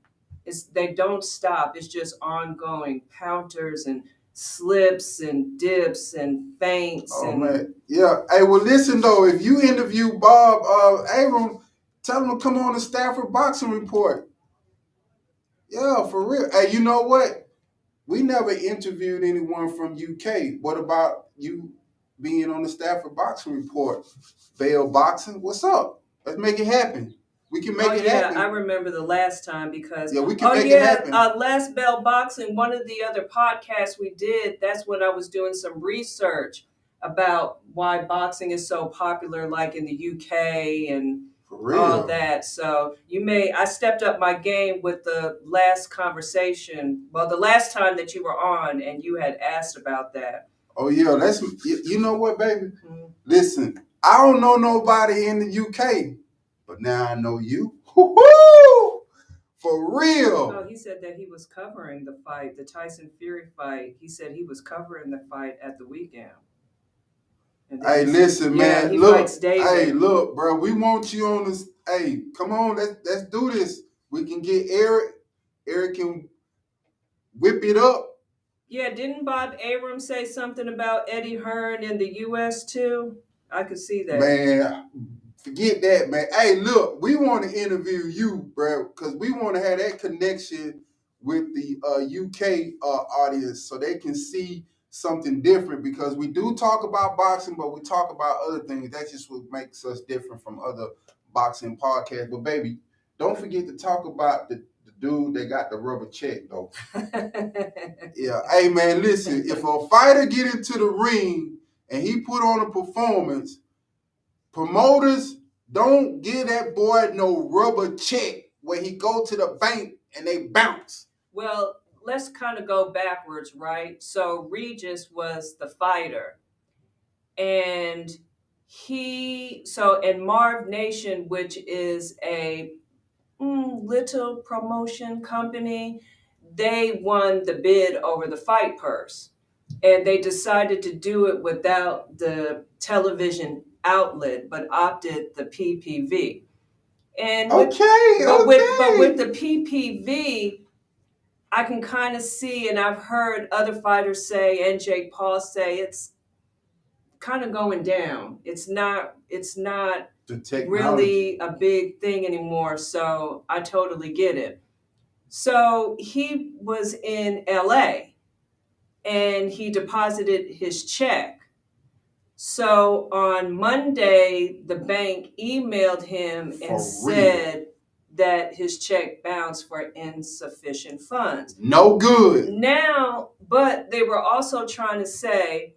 They don't stop. It's just ongoing counters and slips and dips and feints Oh and man, yeah. Hey, well, listen though, if you interview Bob Abram, tell him to come on the Stafford Boxing Report. Yeah, for real. Hey, you know what? We never interviewed anyone from UK. What about you being on the Stafford Boxing Report? Bell Boxing, what's up? Let's make it happen. We can oh make it yeah, I happen. remember the last time because Yeah, we can oh make it yeah, happen. last Bell Boxing, one of the other podcasts we did, that's when I was doing some research about why boxing is so popular like in the UK and For all real. that. So I stepped up my game with the last conversation. Well, the last time that you were on and you had asked about that. Oh yeah, that's you know what, baby? Mhm. Listen, I don't know nobody in the UK, but now I know you. Woo-hoo! For Oh, real. he said that he was covering the fight, the Tyson Fury fight. He said he was covering the fight at the weekend. And then Hey, listen, yeah, man. he fights Look, hey, David. look, bro. We want you on this. Hey, come on, let's do this. We can get Eric. Eric can whip it up. Yeah, didn't Bob Abrams say something about Eddie Hearn in the U.S. too? I could see that. Man, forget that, man. Hey, look, we want to interview you, bro, because we want to have that connection with the UK audience so they can see something different because we do talk about boxing, but we talk about other things. That's just what makes us different from other boxing podcasts. But baby, don't forget to talk about the dude that got the rubber check, though. Yeah. Hey, man, listen, if a fighter get into the ring and he put on a performance, promoters don't give that boy no rubber check where he go to the bank and they bounce. Well, let's kind of go backwards, right? So Regis was the fighter, and and Marv Nation, which is a little promotion company, they won the bid over the fight purse, and they decided to do it without the television outlet, but opted the PPV. And Okay, but with the okay. PPV, I can kind of see, and I've heard other fighters say, and Jake Paul say, it's kind of going down. It's not The technology. really a big thing anymore. So I totally get it. So he was in LA and he deposited his check. So on Monday, the bank emailed him and For real. said that his check bounced for insufficient funds. No good. Now, but they were also trying to say,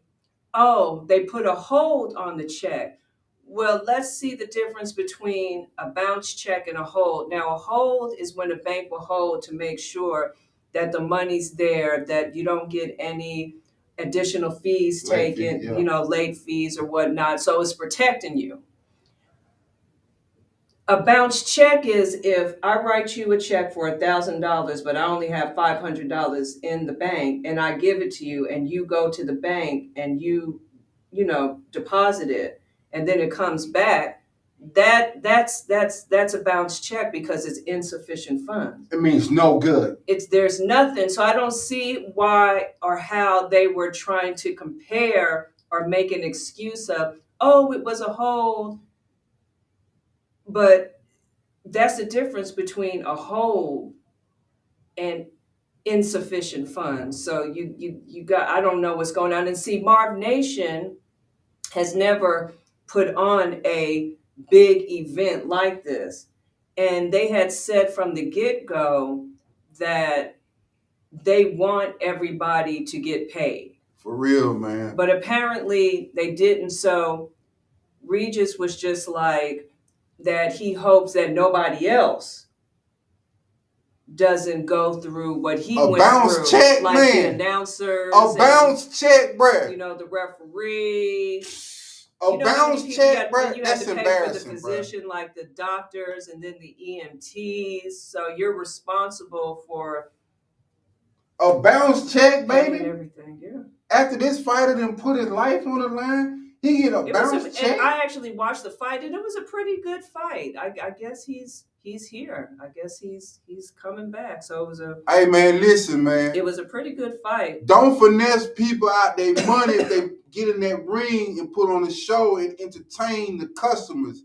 oh, they put a hold on the check. Well, let's see the difference between a bounce check and a hold. Now, a hold is when a bank will hold to make sure that the money's there, that you don't get any additional fees Late fee, taken, yeah. late fees or whatnot. So it's protecting you. A bounce check is if I write you a check for $1,000, but I only have $500 in the bank, and I give it to you, and you go to the bank and deposit it, and then it comes back. That's a bounce check because it's insufficient funds. It means no good. There's nothing. So I don't see why or how they were trying to compare or make an excuse of, oh, it was a hold, but that's the difference between a hold and insufficient funds. So you got, I don't know what's going on. And see, Marv Nation has never put on a big event like this. And they had said from the get-go that they want everybody to get paid. For real, man. But apparently they didn't. So Regis was just like that he hopes that nobody else doesn't go through what he A went bounce through, check, like the man. announcers, A bounce check, bruh. the referee. A bounce check, bruh. You had That's to pay for the embarrassing, bruh. physician, like the doctors, and then the EMTs. So you're responsible for A bounce check, paying baby. everything. Yeah. After this fighter done put his life on the line, he get a bounce check. And I actually watched the fight, and it was a pretty good fight. I guess he's here. I guess he's coming back. So it was Hey man, listen, man. It was a pretty good fight. Don't finesse people out their money if they get in that ring and put on a show and entertain the customers.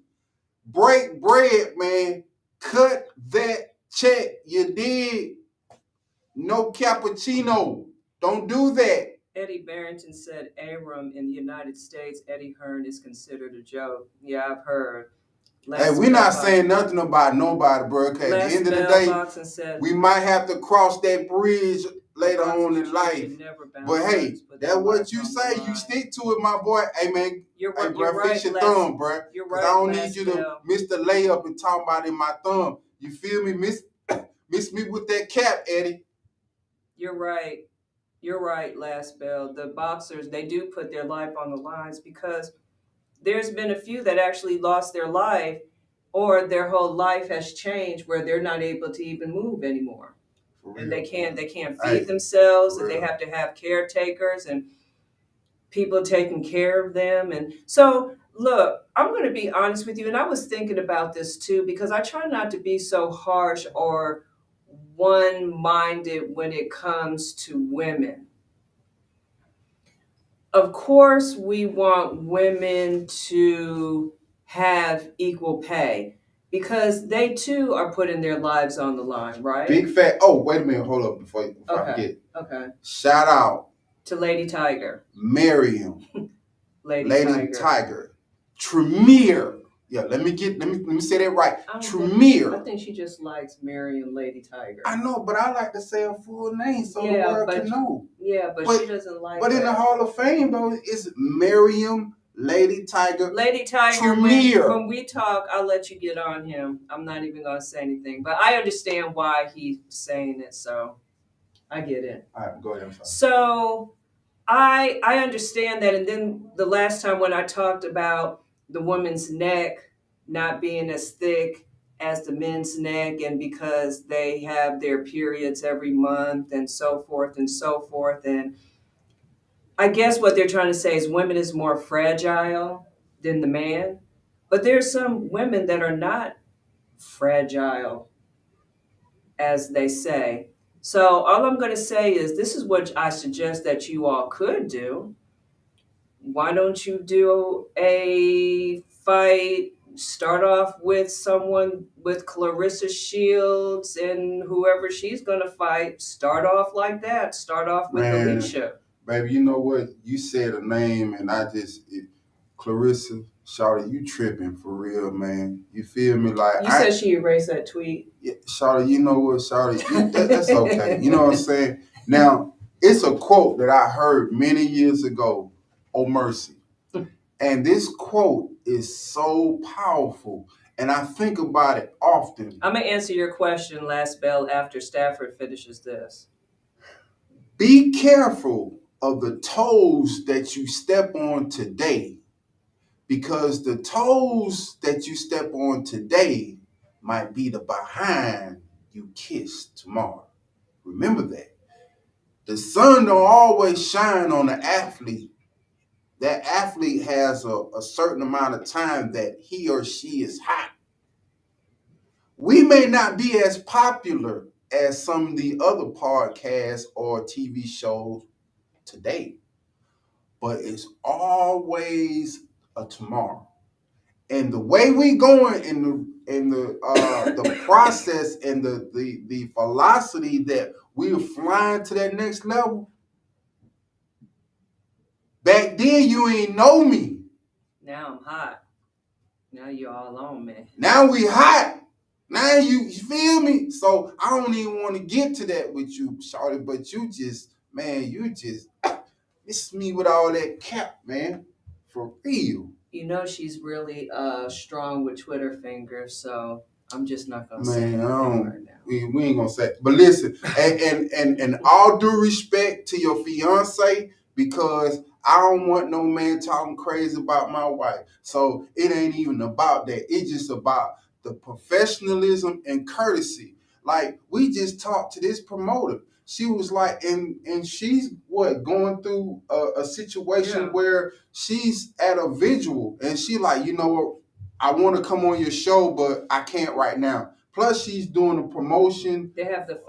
Break bread, man. Cut that check. You did. No cappuccino. Don't do that. Eddie Barrington said Abram in the United States, Eddie Hearn is considered a joke. Yeah, I've heard. Hey, we're not saying nothing about nobody, bro. Okay, at the end of the day, we might have to cross that bridge later on in life. But hey, that's what you say. You stick to it, my boy. Hey, man. You're hey, bro, right, fix your thumb, bro. You're right. I don't need you to miss the layup and talk about in my thumb. You feel me? Miss me with that cap, Eddie. You're right. You're right, Last Bell. The boxers, they do put their life on the lines because there's been a few that actually lost their life or their whole life has changed where they're not able to even move anymore. And they can't feed themselves, and they have to have caretakers and people taking care of them. And so look, I'm going to be honest with you, and I was thinking about this too because I try not to be so harsh or one-minded when it comes to women. Of course, we want women to have equal pay because they too are putting their lives on the line, right? Big fat. Oh, wait a minute. Hold up before I forget. Okay. Shout out to Lady Tiger. Miriam. Lady Tiger. Tremere. Yeah, let me say that right. Tremere. I think she just likes Miriam Lady Tiger. I know, but I like to say her full name so the world can know. Yeah, but she doesn't like But that. in the Hall of Fame, though, it's Miriam Lady Tiger. Lady Tiger, Tremere. When we talk, I'll let you get on him. I'm not even going to say anything. But I understand why he's saying it, so I get it. All right, go ahead. I'm sorry. So I understand that. And then the last time when I talked about the woman's neck not being as thick as the men's neck, and because they have their periods every month and so forth and so forth. And I guess what they're trying to say is women is more fragile than the man. But there's some women that are not fragile, as they say. So all I'm going to say is this is what I suggest that you all could do. Why don't you do a fight? Start off with someone with Clarissa Shields and whoever she's gonna fight. Start off like that. Start off with Man, Alicia. baby, you know what? You said a name, and Clarissa, Shawty, you tripping for real, man. You feel me? Like You said she erased that tweet. Yeah, Shawty, you know what, Shawty? That's okay. You know what I'm saying? Now, it's a quote that I heard many years ago, Oh Mercy. And this quote is so powerful. And I think about it often. I'm gonna answer your question, last bell, after Stafford finishes this. Be careful of the toes that you step on today, because the toes that you step on today might be the behind you kiss tomorrow. Remember that. The sun don't always shine on the athlete. That athlete has a certain amount of time that he or she is hot. We may not be as popular as some of the other podcasts or TV shows today, but it's always a tomorrow. And the way we going in the process and the velocity that we are flying to that next level. Back then you ain't know me. Now I'm hot. Now you all on me. Now we hot. Now you feel me? So I don't even want to get to that with you, Shawty, but you just it's me with all that cap, man. For real. You know she's really strong with Twitter fingers, so I'm just not gonna say Man, anything right now. we ain't gonna say. But listen, and all due respect to your fiance, because I don't want no man talking crazy about my wife. So it ain't even about that. It's just about the professionalism and courtesy. Like we just talked to this promoter. She was like, and she's going through a situation where she's at a visual, and she like, you know what, I want to come on your show, but I can't right now. Plus, she's doing a promotion. They have the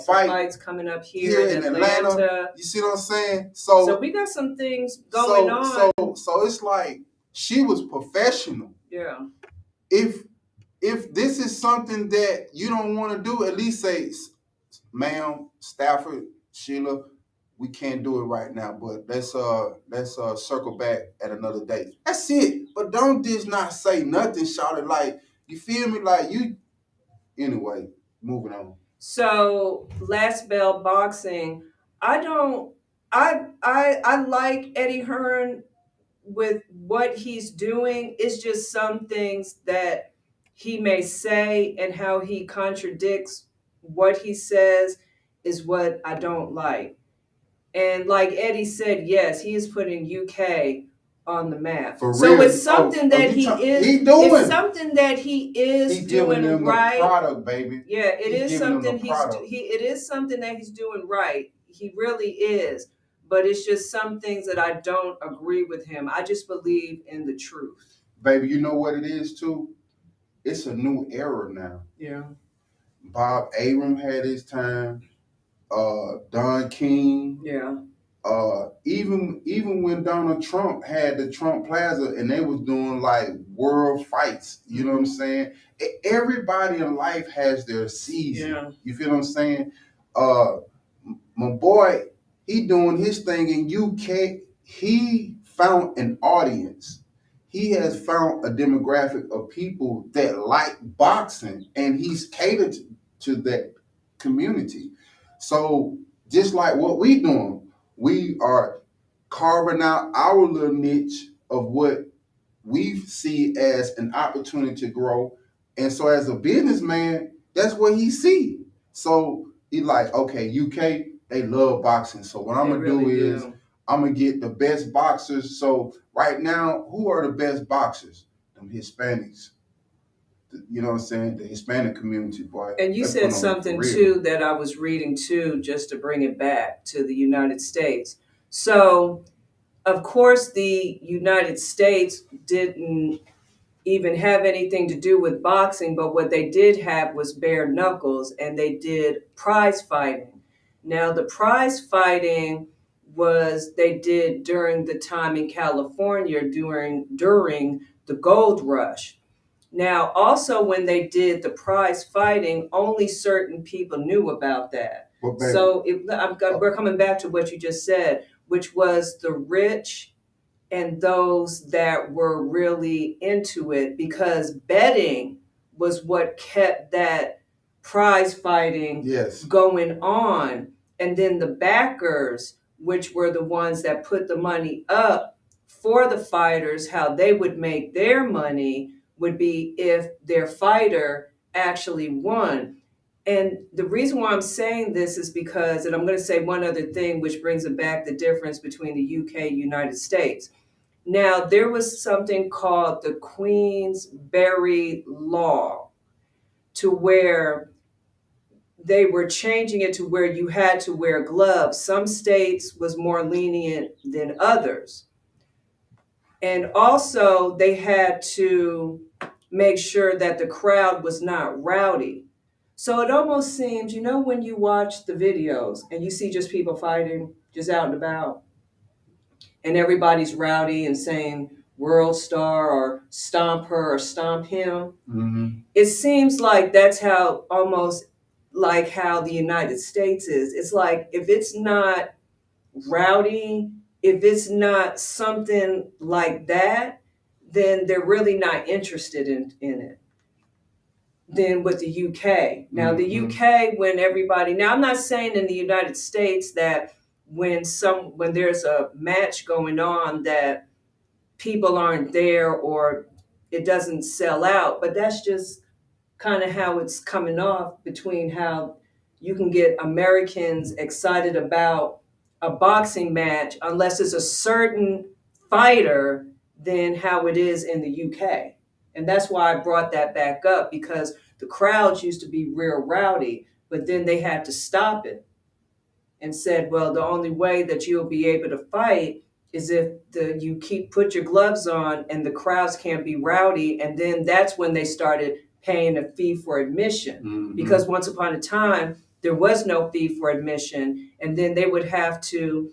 fights coming up here in Atlanta. You see what I'm saying? So we got some things going on. So it's like she was professional. Yeah. If this is something that you don't want to do, at least say, ma'am, Stafford, Sheila, we can't do it right now, but let's circle back at another date. That's it. But don't just not say nothing, shout it, like, you feel me? Like you anyway, moving on. So last bell boxing, I like Eddie Hearn with what he's doing. It's just some things that he may say and how he contradicts what he says is what I don't like. And like Eddie said, yes, he is putting UK on the map. For so real. it's something that he is doing. It's something that he is doing them right. The product, baby. Yeah, it is something it is something that he's doing right. He really is. But it's just some things that I don't agree with him. I just believe in the truth. Baby, you know what it is too? It's a new era now. Yeah. Bob Arum had his time. Don King. Yeah. Even when Donald Trump had the Trump Plaza and they was doing like world fights, you know what I'm saying? Everybody in life has their season. Yeah. You feel what I'm saying? My boy, he doing his thing in UK. He found an audience. He has found a demographic of people that like boxing, and he's catered to that community. So just like what we doing, we are carving out our little niche of what we see as an opportunity to grow. And so as a businessman, that's what he see. So he like, okay, UK, they love boxing. So what I'm going to do is I'm going to get the best boxers. So right now, who are the best boxers? Them Hispanics. You know what I'm saying? The Hispanic community, boy. And you said something too that I was reading too, just to bring it back to the United States. So, of course, the United States didn't even have anything to do with boxing, but what they did have was bare knuckles, and they did prize fighting. Now, the prize fighting was they did during the time in California during the gold rush. Now, also when they did the prize fighting, only certain people knew about that. Well, baby, So we're coming back to what you just said, which was the rich and those that were really into it, because betting was what kept that prize fighting yes, going on. And then the backers, which were the ones that put the money up for the fighters, how they would make their money would be if their fighter actually won. And the reason why I'm saying this is because, and I'm going to say one other thing, which brings it back the difference between the UK and United States. Now, there was something called the Queensberry Law, to where they were changing it to where you had to wear gloves. Some states was more lenient than others. And also, they had to make sure that the crowd was not rowdy. So it almost seems, when you watch the videos and you see just people fighting just out and about, and everybody's rowdy and saying world star or stomp her or stomp him. mm-hmm. It seems like that's how, almost like how the United States is. It's like if it's not rowdy, if it's not something like that, then they're really not interested in it. Then with the UK. Now, the UK, when everybody, now I'm not saying in the United States that when there's a match going on that people aren't there or it doesn't sell out, but that's just kind of how it's coming off, between how you can get Americans excited about a boxing match unless it's a certain fighter than how it is in the UK. And that's why I brought that back up, because the crowds used to be real rowdy, but then they had to stop it and said, well, the only way that you'll be able to fight is if you put your gloves on and the crowds can't be rowdy. And then that's when they started paying a fee for admission. Mm-hmm. Because once upon a time, there was no fee for admission. And then they would have to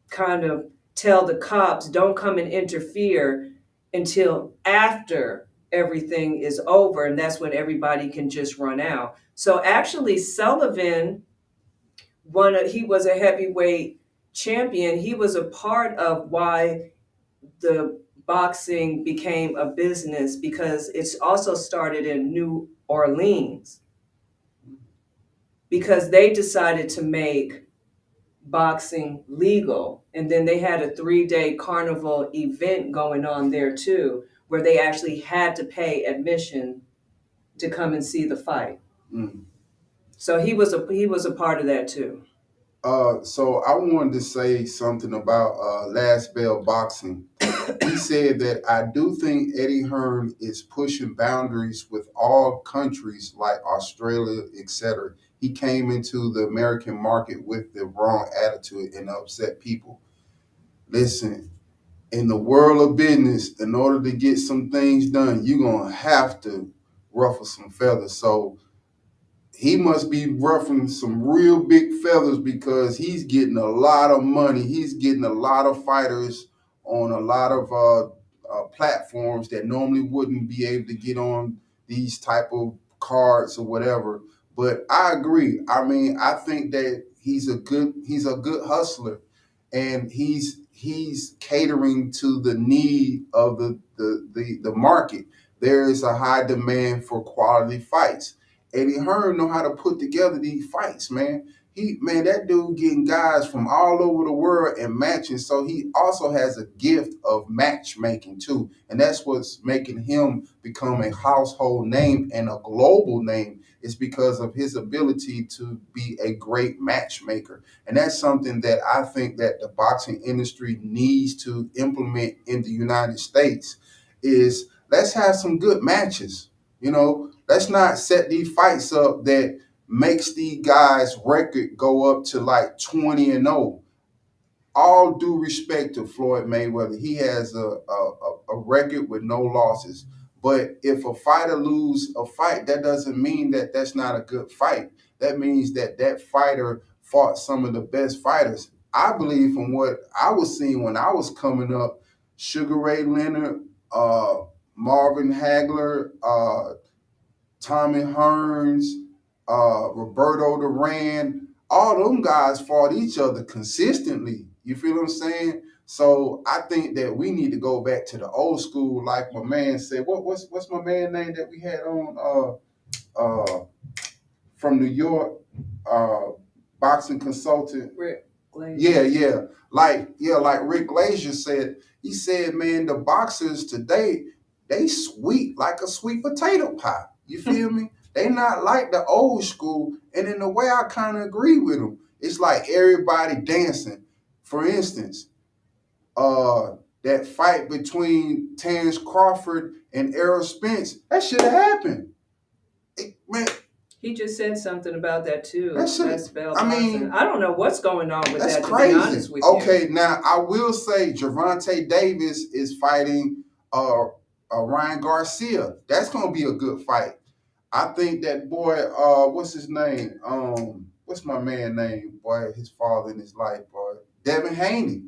kind of tell the cops, don't come and interfere until after everything is over. And that's when everybody can just run out. So actually, Sullivan, he was a heavyweight champion. He was a part of why the boxing became a business, because it's also started in New Orleans, because they decided to make boxing legal. And then they had a 3-day carnival event going on there too, where they actually had to pay admission to come and see the fight. Mm. So he was a part of that too. So I wanted to say something about Last Bell Boxing. He said that, I do think Eddie Hearn is pushing boundaries with all countries like Australia, etc. He came into the American market with the wrong attitude and upset people. Listen, in the world of business, in order to get some things done, you're going to have to ruffle some feathers. So he must be ruffling some real big feathers, because he's getting a lot of money. He's getting a lot of fighters on a lot of platforms that normally wouldn't be able to get on these type of cards or whatever. But I agree. I mean, I think that he's a good hustler, and he's catering to the need of the market. There is a high demand for quality fights. Eddie Hearn know how to put together these fights, man. That dude getting guys from all over the world and matching. So he also has a gift of matchmaking too. And that's what's making him become a household name and a global name, is because of his ability to be a great matchmaker. And that's something that I think that the boxing industry needs to implement in the United States, is let's have some good matches. Let's not set these fights up that makes these guys' record go up to like 20-0. all due respect to Floyd Mayweather, he has a record with no losses. But if a fighter lose a fight, that doesn't mean that that's not a good fight. That means that that fighter fought some of the best fighters. I believe from what I was seeing when I was coming up, Sugar Ray Leonard, Marvin Hagler, Tommy Hearns, Roberto Duran, all them guys fought each other consistently. You feel what I'm saying? So I think that we need to go back to the old school, like my man said. What's my man name that we had on from New York, boxing consultant? Rick Glazier. Like Rick Glazier said. He said, man, the boxers today, they sweet like a sweet potato pie. You feel me? They not like the old school. And in a way, I kind of agree with them. It's like everybody dancing. For instance, that fight between Terrence Crawford and Errol Spence, that should have happened. Man, he just said something about that too. I don't know what's going on with that's that. Crazy. To be honest with you. Okay, now I will say Gervonta Davis is fighting Ryan Garcia. That's gonna be a good fight. I think that boy, what's his name? What's my man name? Boy, his father in his life, boy. Devin Haney.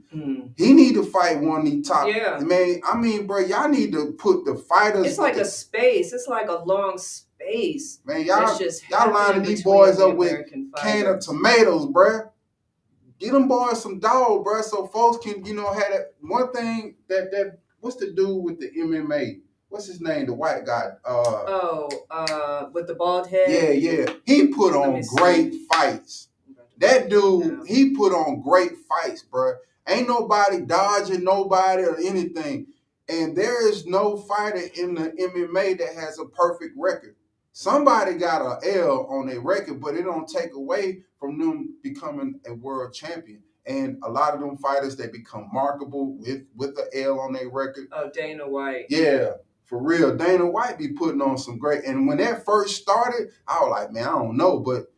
He need to fight one of these top. Yeah. Man, I mean, bro, y'all need to put the fighters. It's like a space. It's like a long space. Man, y'all lining these boys up with a can of tomatoes, bro. Get them boys some dog, bro, so folks can, have that one thing that what's the dude with the MMA? What's his name? The white guy. With the bald head. Yeah. He put on great fights. That dude, he put on great fights, bro. Ain't nobody dodging nobody or anything. And there is no fighter in the MMA that has a perfect record. Somebody got an L on their record, but it don't take away from them becoming a world champion. And a lot of them fighters, they become marketable with the L on their record. Oh, Dana White. Yeah, for real. Dana White be putting on some great. And when that first started, I was like, man, I don't know. But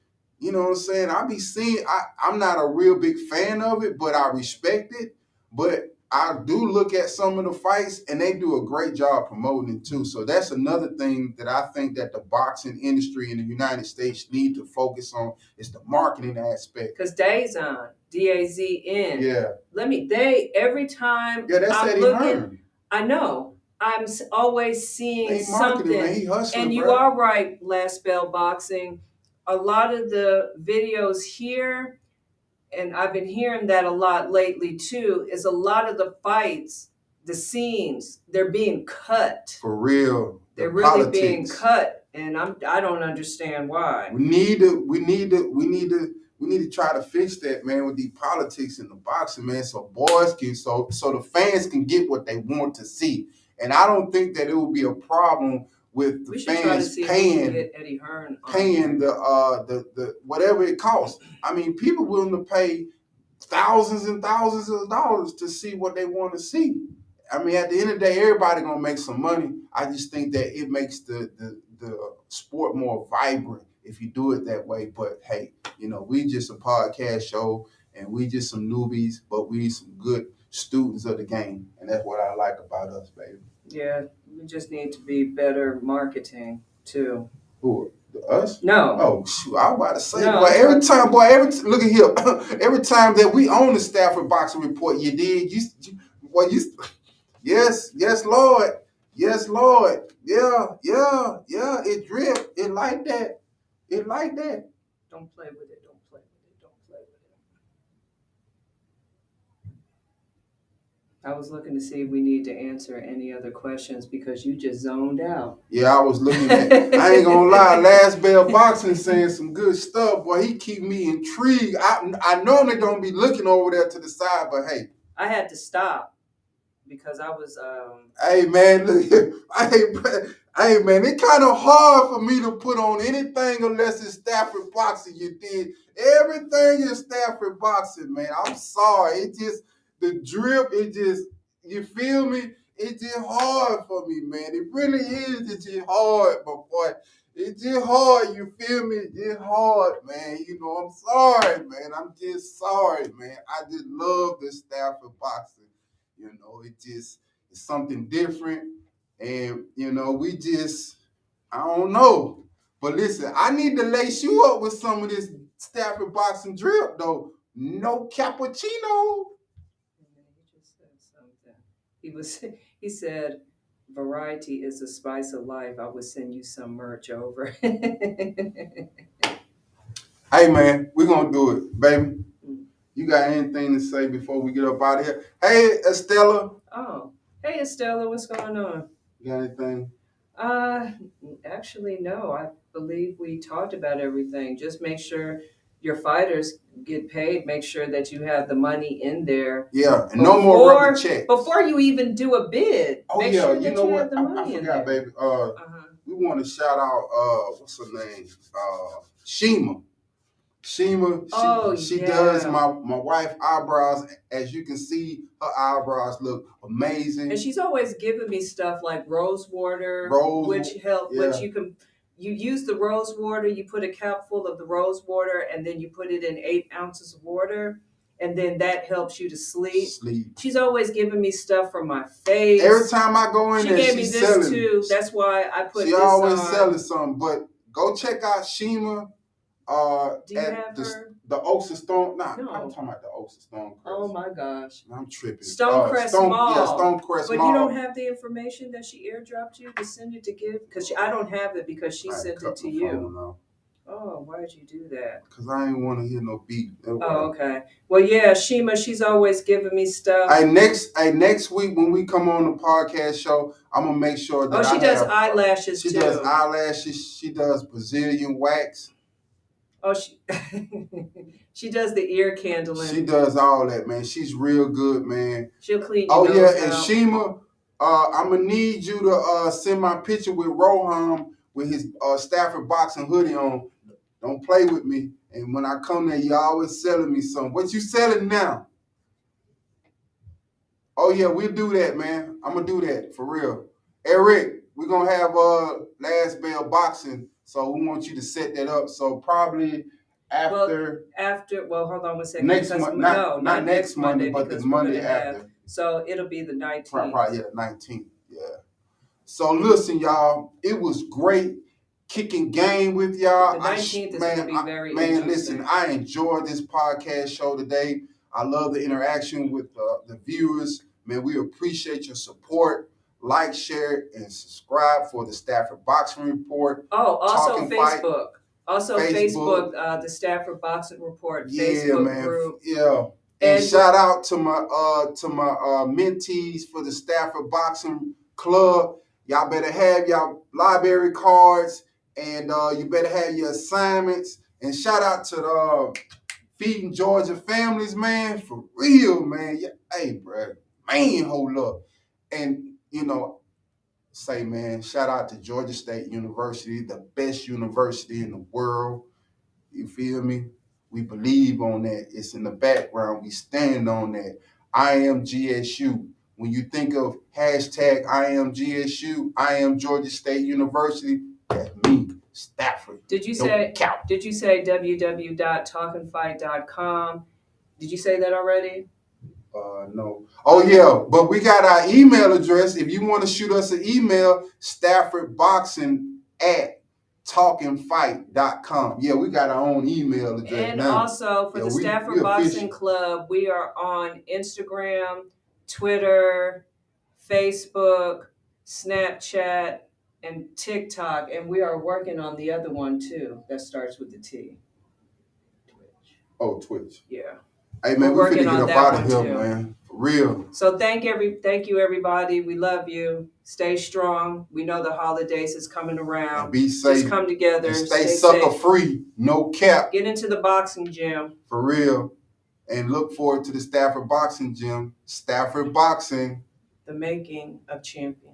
you know what I'm saying? I be seeing, I'm not a real big fan of it, but I respect it. But I do look at some of the fights, and they do a great job promoting it too. So that's another thing that I think that the boxing industry in the United States need to focus on is the marketing aspect. Because DAZN, DAZN. Yeah. Every time that's I'm Eddie Hearn. I know. I'm always seeing something. Man. He hustling, and you bro. are right, Last Bell Boxing. A lot of the videos here, and I've been hearing that a lot lately too, is a lot of the fights, the scenes, they're being cut. For real. They're really being cut, and I don't understand why. We need to try to fix that, man, with the politics in the boxing, man, so boys can so the fans can get what they want to see. And I don't think that it will be a problem with the fans paying the whatever it costs. I mean, people willing to pay thousands and thousands of dollars to see what they want to see. I mean, at the end of the day, everybody gonna make some money. I just think that it makes the sport more vibrant if you do it that way. But hey, we just a podcast show and we just some newbies, but we some good students of the game, and that's what I like about us, baby. Yeah, we just need to be better marketing too. Who? Us? No. Oh shoot! I was about to say, look at here. Every time that we own the Stafford Boxing Report, you did. Yes, Lord. Yes, Lord. Yeah. It drip. It like that. Don't play with it. I was looking to see if we need to answer any other questions because you just zoned out. Yeah, I was looking at. I ain't gonna lie. Last Bell Boxing saying some good stuff. Boy, he keep me intrigued. I normally don't be looking over there to the side, but hey, I had to stop because I was. Hey man, look here. Hey man, it's kind of hard for me to put on anything unless it's Stafford Boxing. You did everything in Stafford Boxing, man. I'm sorry. It just. The drip, you feel me? It's just hard for me, man. It really is. It's just hard, but boy, It's just hard, you feel me? It's just hard, man. You know, I'm sorry, man. I'm just sorry, man. I just love the Stafford boxing. You know, it's something different. And, you know, I don't know. But listen, I need to lace you up with some of this Stafford boxing drip, though. No cappuccino. And then he just said something. He said, variety is the spice of life. I would send you some merch over. Hey, man, we're going to do it, baby. You got anything to say before we get up out of here? Hey, Estella. Oh, hey Estella, what's going on? You got anything? Uh, Actually, no. I believe we talked about everything. Just make sure your fighters get paid. Make sure that you have the money in there. Yeah, and no more rubber checks. Before you even do a bid. Oh, make yeah, sure you that know you what? have the money I in forgot, there. baby. We want to shout out, what's her name? Shima. Shima, she does my wife eyebrows. As you can see, her eyebrows look amazing. And she's always giving me stuff like rose water, which you use the rose water, you put a cap full of the rose water, and then you put it in 8 ounces of water, and then that helps you to sleep. She's always giving me stuff for my face. Every time I go in there, she gave me this selling. too. That's why I put this on. She always selling something. But go check out Shima. Do you have her? The Oaks of Stone. No. I'm talking about the Oaks of Stonecrest. Oh my gosh. I'm tripping. Stonecrest Mall. Yeah, Stonecrest Mall. But you don't have the information that she airdropped you to send it to give? Because I don't have it because she sent it to you. Oh, why did you do that? Because I didn't want to hear no beat. Oh, okay. Well, yeah, Shima, she's always giving me stuff. Next week when we come on the podcast show, I'm gonna make sure that she does eyelashes too. She does eyelashes. She does Brazilian wax. Oh, she does the ear candling. She does all that, man. She's real good, man. She'll clean your nose out. And Shima, I'm gonna need you to send my picture with Rohan with his Stafford boxing hoodie on. Don't play with me. And when I come there, you always selling me something. What you selling now? Oh yeah, we'll do that, man. I'm gonna do that for real. Eric, we're gonna have Last Bell Boxing, so we want you to set that up. So probably after hold on one second. Next month, not next Monday, but the Monday after. So it'll be the 19th. Right, yeah, 19th. Yeah. So listen, y'all, it was great kicking game with y'all. The 19th is going to be very interesting. Man, listen, I enjoyed this podcast show today. I love the interaction with the viewers. Man, we appreciate your support. Like, share, and subscribe for the Stafford Boxing Report. Oh, also Talkin Facebook. Fight. Also Facebook, the Stafford Boxing Report Facebook group. Yeah. And shout out to my mentees for the Stafford Boxing Club. Y'all better have y'all library cards, and you better have your assignments. And shout out to the Feeding Georgia Families, man, for real, man. Yeah, hey, bro, man, hold up. And, say, man, shout out to Georgia State University, the best university in the world. You feel me? We believe on that. It's in the background. We stand on that. I am GSU. When you think of hashtag I am GSU, I am Georgia State University, that's me, Stafford. Did you say www.talkinfight.com? Did you say that already? No. Oh, yeah. But we got our email address. If you want to shoot us an email, staffordboxing@talkinfight.com. Yeah, we got our own email address and now. Also for the Stafford Boxing Club, we are on Instagram, Twitter, Facebook, Snapchat, and TikTok. And we are working on the other one too that starts with the T. Twitch. Oh, Twitch. Yeah. Hey, man, we're finna get up out of here, man. For real. So thank you, everybody. We love you. Stay strong. We know the holidays is coming around. And be safe. Just come together. And stay sucker free. No cap. Get into the boxing gym. For real. And look forward to the Stafford Boxing Gym. Stafford Boxing. The making of champions.